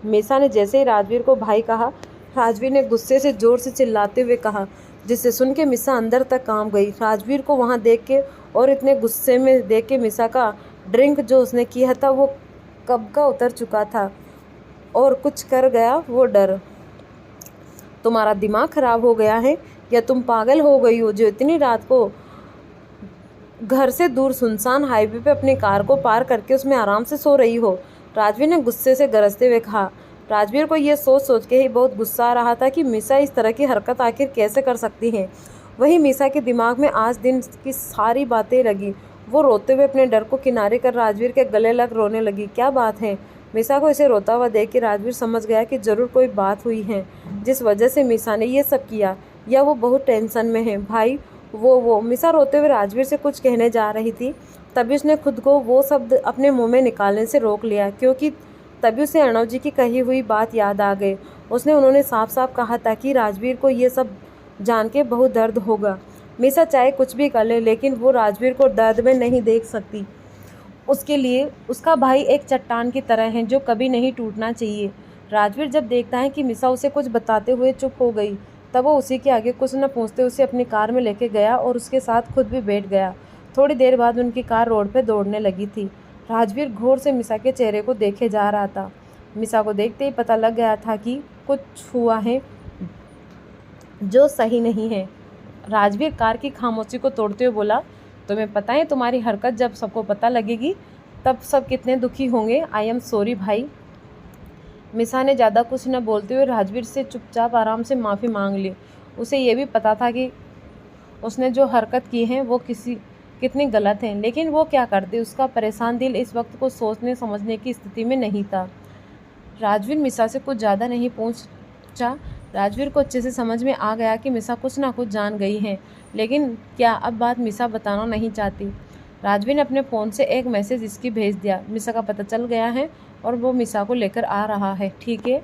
मिसा ने जैसे ही राजवीर को भाई कहा, राजवीर ने गुस्से से ज़ोर से चिल्लाते हुए कहा, जिससे सुन के मिसा अंदर तक कांप गई। राजवीर को वहाँ देख के और इतने गुस्से में देख के मिसा का ड्रिंक जो उसने किया था वो कब का उतर चुका था और कुछ कर गया वो डर। तुम्हारा दिमाग ख़राब हो गया है या तुम पागल हो गई हो जो इतनी रात को घर से दूर सुनसान हाईवे पे अपनी कार को पार करके उसमें आराम से सो रही हो? राजवीर ने गुस्से से गरजते हुए कहा। राजवीर को यह सोच सोच के ही बहुत गुस्सा आ रहा था कि मिसा इस तरह की हरकत आखिर कैसे कर सकती हैं। वहीं मिसा के दिमाग में आज दिन की सारी बातें लगी। वो रोते हुए अपने डर को किनारे कर राजवीर के गले लग रोने लगी। क्या बात है? मिसा को इसे रोता हुआ देख के राजवीर समझ गया कि ज़रूर कोई बात हुई है जिस वजह से मिसा ने ये सब किया, या वो बहुत टेंशन में है। भाई वो मिसा रोते हुए राजवीर से कुछ कहने जा रही थी, तभी उसने खुद को वो शब्द अपने मुंह में निकालने से रोक लिया, क्योंकि तभी उसे अर्णव जी की कही हुई बात याद आ गई। उन्होंने साफ साफ कहा था कि राजवीर को ये सब जान के बहुत दर्द होगा। मिसा चाहे कुछ भी कर ले, लेकिन वो राजवीर को दर्द में नहीं देख सकती। उसके लिए उसका भाई एक चट्टान की तरह है जो कभी नहीं टूटना चाहिए। राजवीर जब देखता है कि मिसा उसे कुछ बताते हुए चुप हो गई, तब वो उसी के आगे कुछ न पूछते उसे अपनी कार में लेके गया और उसके साथ खुद भी बैठ गया। थोड़ी देर बाद उनकी कार रोड पर दौड़ने लगी थी। राजवीर घोर से मिसा के चेहरे को देखे जा रहा था। मिसा को देखते ही पता लग गया था कि कुछ हुआ है जो सही नहीं है। राजवीर कार की खामोशी को तोड़ते हुए बोला, तुम्हें पता है तुम्हारी हरकत जब सबको पता लगेगी तब सब कितने दुखी होंगे। आई एम सॉरी भाई। मिसा ने ज़्यादा कुछ न बोलते हुए राजवीर से चुपचाप आराम से माफ़ी मांग ली। उसे ये भी पता था कि उसने जो हरकत की है वो कितनी गलत है, लेकिन वो क्या करती। उसका परेशान दिल इस वक्त को सोचने समझने की स्थिति में नहीं था। राजवीर मिसा से कुछ ज़्यादा नहीं पूछा। राजवीर को अच्छे से समझ में आ गया कि मिसा कुछ ना कुछ जान गई है, लेकिन क्या अब बात मिसा बताना नहीं चाहती। राजवीर ने अपने फ़ोन से एक मैसेज इसकी भेज दिया, मिसा का पता चल गया है और वो मिसा को लेकर आ रहा है। ठीक है,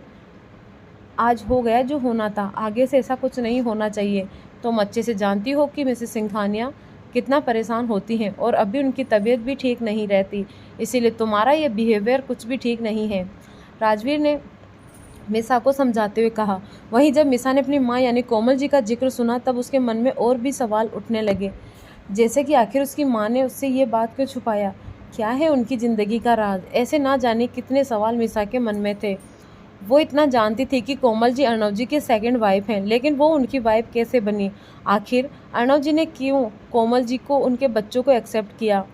आज हो गया जो होना था, आगे से ऐसा कुछ नहीं होना चाहिए। तुम अच्छे से जानती हो कि मिसेस सिंघानिया कितना परेशान होती हैं और अभी उनकी तबीयत भी ठीक नहीं रहती, इसीलिए तुम्हारा ये बिहेवियर कुछ भी ठीक नहीं है, राजवीर ने मिसा को समझाते हुए कहा। वहीं जब मिसा ने अपनी माँ यानी कोमल जी का जिक्र सुना तब उसके मन में और भी सवाल उठने लगे, जैसे कि आखिर उसकी माँ ने उससे ये बात क्यों छुपाया, क्या है उनकी ज़िंदगी का राज। ऐसे ना जाने कितने सवाल मिसा के मन में थे। वो इतना जानती थी कि कोमल जी अर्णव जी की सेकंड वाइफ हैं, लेकिन वो उनकी वाइफ कैसे बनी। आखिर अर्णव जी ने क्यों कोमल जी को उनके बच्चों को एक्सेप्ट किया।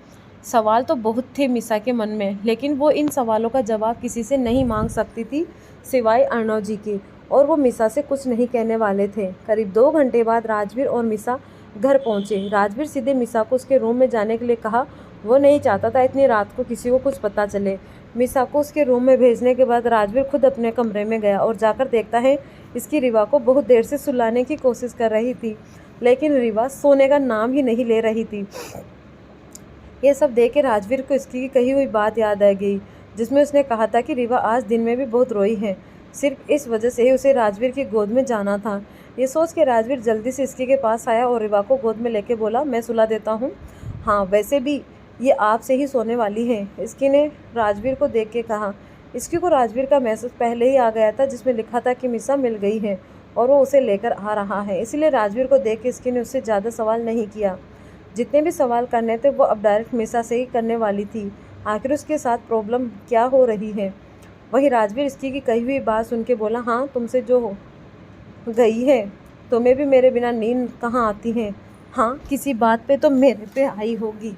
सवाल तो बहुत थे मिसा के मन में, लेकिन वो इन सवालों का जवाब किसी से नहीं मांग सकती थी सिवाय अर्णव जी के, और वो मिसा से कुछ नहीं कहने वाले थे। करीब 2 घंटे बाद राजवीर और मिसा घर पहुंचे। राजवीर सीधे मिसा को उसके रूम में जाने के लिए कहा। वो नहीं चाहता था इतनी रात को किसी को कुछ पता चले। मिसा को उसके रूम में भेजने के बाद राजवीर खुद अपने कमरे में गया और जाकर देखता है इसकी रिवा को बहुत देर से सुलाने की कोशिश कर रही थी, लेकिन रिवा सोने का नाम ही नहीं ले रही थी। ये सब देख के राजवीर को इसकी कही हुई बात याद आ गई, जिसमें उसने कहा था कि रिवा आज दिन में भी बहुत रोई है, सिर्फ इस वजह से ही उसे राजवीर की गोद में जाना था। ये सोच के राजवीर जल्दी से इसकी के पास आया और रिवा को गोद में लेके बोला, मैं सुला देता हूँ। हाँ, वैसे भी ये आपसे ही सोने वाली है, इसकी ने राजवीर को देख के कहा। इसकी को राजवीर का मैसेज पहले ही आ गया था जिसमें लिखा था कि मिसा मिल गई है और वो उसे लेकर आ रहा है, इसलिए राजवीर को देख के इसकी ने उससे ज़्यादा सवाल नहीं किया। जितने भी सवाल करने थे वो अब डायरेक्ट मिसा से ही करने वाली थी। आखिर उसके साथ प्रॉब्लम क्या हो रही है। वहीं राजवीर इसकी की कही हुई बात सुन के बोला, हाँ तुमसे जो हो गई है, तुम्हें भी मेरे बिना नींद कहाँ आती है। हाँ, किसी बात पे तो मेरे पे आई होगी।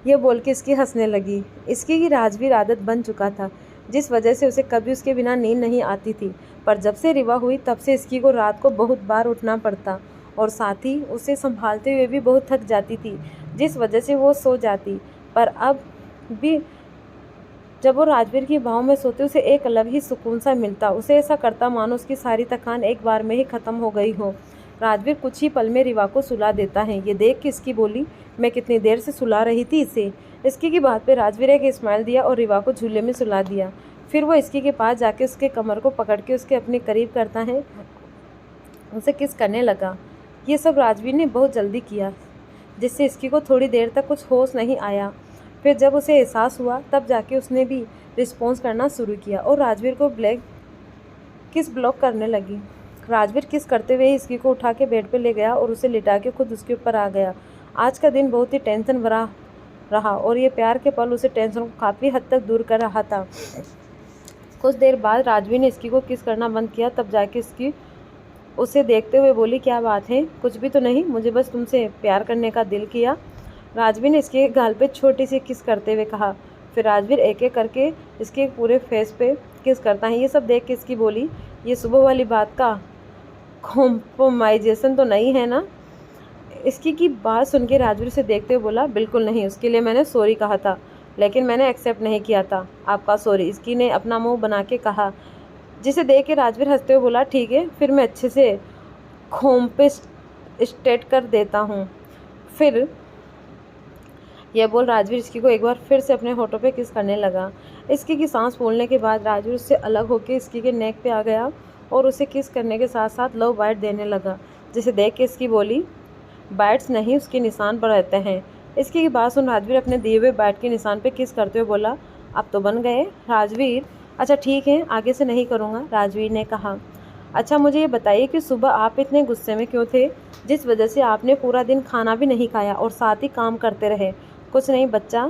ये बोल के इसकी हंसने लगी। इसकी की राजवीर आदत बन चुका था, जिस वजह से उसे कभी उसके बिना नींद नहीं आती थी, पर जब से रिवा हुई तब से इसकी को रात को बहुत बार उठना पड़ता और साथ ही उसे संभालते हुए भी बहुत थक जाती थी, जिस वजह से वो सो जाती। पर अब भी जब वो राजवीर की बाहों में सोते उसे एक अलग ही सुकून सा मिलता। उसे ऐसा करता मानो उसकी सारी थकान एक बार में ही ख़त्म हो गई हो। राजवीर कुछ ही पल में रिवा को सुला देता है। ये देख के इसकी बोली, मैं कितनी देर से सुला रही थी इसे। इसकी की बात पे राजवीर एक स्माइल दिया और रिवा को झूले में सुला दिया। फिर वो इसकी के पास जाके उसके कमर को पकड़ के उसके अपने करीब करता है, उसे किस करने लगा। ये सब राजवीर ने बहुत जल्दी किया, जिससे इसकी को थोड़ी देर तक कुछ होश नहीं आया। फिर जब उसे एहसास हुआ तब जाके उसने भी रिस्पॉन्स करना शुरू किया और राजवीर को ब्लॉक करने लगी। राजवीर किस करते हुए इसकी को उठा के बेड पे ले गया और उसे लिटा के खुद उसके ऊपर आ गया। आज का दिन बहुत ही टेंशन भरा रहा और ये प्यार के पल उसे टेंशन को काफ़ी हद तक दूर कर रहा था। कुछ देर बाद राजवीर ने इसकी को किस करना बंद किया, तब जाके इसकी उसे देखते हुए बोली, क्या बात है, कुछ भी तो नहीं, मुझे बस तुमसे प्यार करने का दिल किया। राजवीर ने इसके गाल पे छोटी सी किस करते हुए कहा। फिर राजवीर एक एक करके इसके पूरे फेस पे किस करता है। ये सब देख के इसकी बोली, ये सुबह वाली बात का कॉम्प्रोमाइजेशन तो नहीं है ना। इसकी की बात सुन के राजवीर से देखते हुए बोला, बिल्कुल नहीं, उसके लिए मैंने सॉरी कहा था, लेकिन मैंने एक्सेप्ट नहीं किया था आपका सॉरी। इसकी ने अपना मुंह बना के कहा, जिसे देख के राजवीर हंसते हुए बोला, ठीक है, फिर मैं अच्छे से खोम पे स्टेट कर देता हूँ। फिर यह बोल राजवीर इसकी को एक बार फिर से अपने होठों पे किस करने लगा। इसकी की सांस फूलने के बाद राजवीर उससे अलग होकर इसकी के नेक पे आ गया और उसे किस करने के साथ साथ लव बाइट देने लगा, जिसे देख के इसकी बोली, बाइट्स नहीं उसके निशान पर रहते हैं, इसकी बात सुन राजवीर अपने दिए हुए बैट के निशान पे किस करते हुए बोला, अब तो बन गए। राजवीर, अच्छा ठीक है, आगे से नहीं करूँगा, राजवीर ने कहा। अच्छा मुझे ये बताइए कि सुबह आप इतने गुस्से में क्यों थे, जिस वजह से आपने पूरा दिन खाना भी नहीं खाया और साथ ही काम करते रहे। कुछ नहीं बच्चा,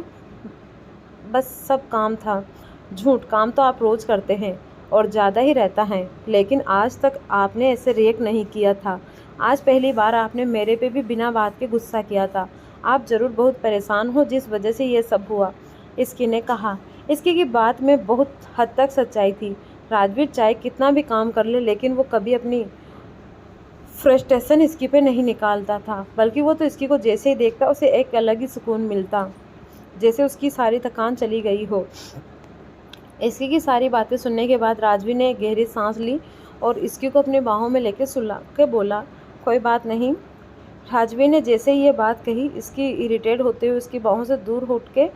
बस सब काम था। झूठ, काम तो आप रोज़ करते हैं और ज़्यादा ही रहता है, लेकिन आज तक आपने ऐसे रिएक्ट नहीं किया था। आज पहली बार आपने मेरे पे भी बिना बात के गुस्सा किया था। आप ज़रूर बहुत परेशान हो जिस वजह से ये सब हुआ, इसकी ने कहा। इसकी की बात में बहुत हद तक सच्चाई थी। राजवीर चाहे कितना भी काम कर ले, लेकिन वो कभी अपनी फ्रस्ट्रेशन इसकी पे नहीं निकालता था, बल्कि वो तो इसकी को जैसे ही देखता उसे एक अलग ही सुकून मिलता, जैसे उसकी सारी थकान चली गई हो। इसकी की सारी बातें सुनने के बाद राजवीर ने एक गहरी सांस ली और इसकी को अपने बाहों में लेकर सुला के बोला, कोई बात नहीं। राजवीर ने जैसे ही ये बात कही, इसकी इरिटेट होते हुए उसकी बाहों से दूर उठ के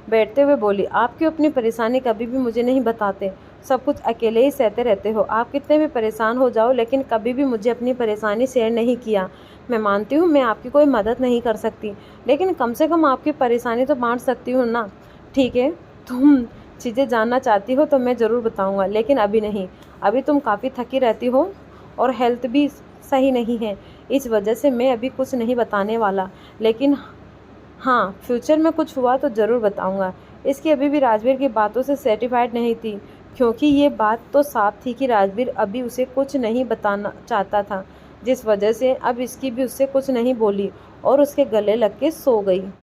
बैठते हुए बोली, आप क्यों अपनी परेशानी कभी भी मुझे नहीं बताते, सब कुछ अकेले ही सहते रहते हो। आप कितने भी परेशान हो जाओ, लेकिन कभी भी मुझे अपनी परेशानी शेयर नहीं किया। मैं मानती हूँ मैं आपकी कोई मदद नहीं कर सकती, लेकिन कम से कम आपकी परेशानी तो बांट सकती हूँ ना। ठीक है, तुम चीज़ें जानना चाहती हो तो मैं ज़रूर बताऊँगा, लेकिन अभी नहीं। अभी तुम काफ़ी थकी रहती हो और हेल्थ भी सही नहीं है, इस वजह से मैं अभी कुछ नहीं बताने वाला, लेकिन हाँ, फ्यूचर में कुछ हुआ तो ज़रूर बताऊँगा। इसकी अभी भी राजवीर की बातों से सैटिस्फाइड नहीं थी, क्योंकि ये बात तो साफ थी कि राजवीर अभी उसे कुछ नहीं बताना चाहता था, जिस वजह से अब इसकी भी उससे कुछ नहीं बोली और उसके गले लग के सो गई।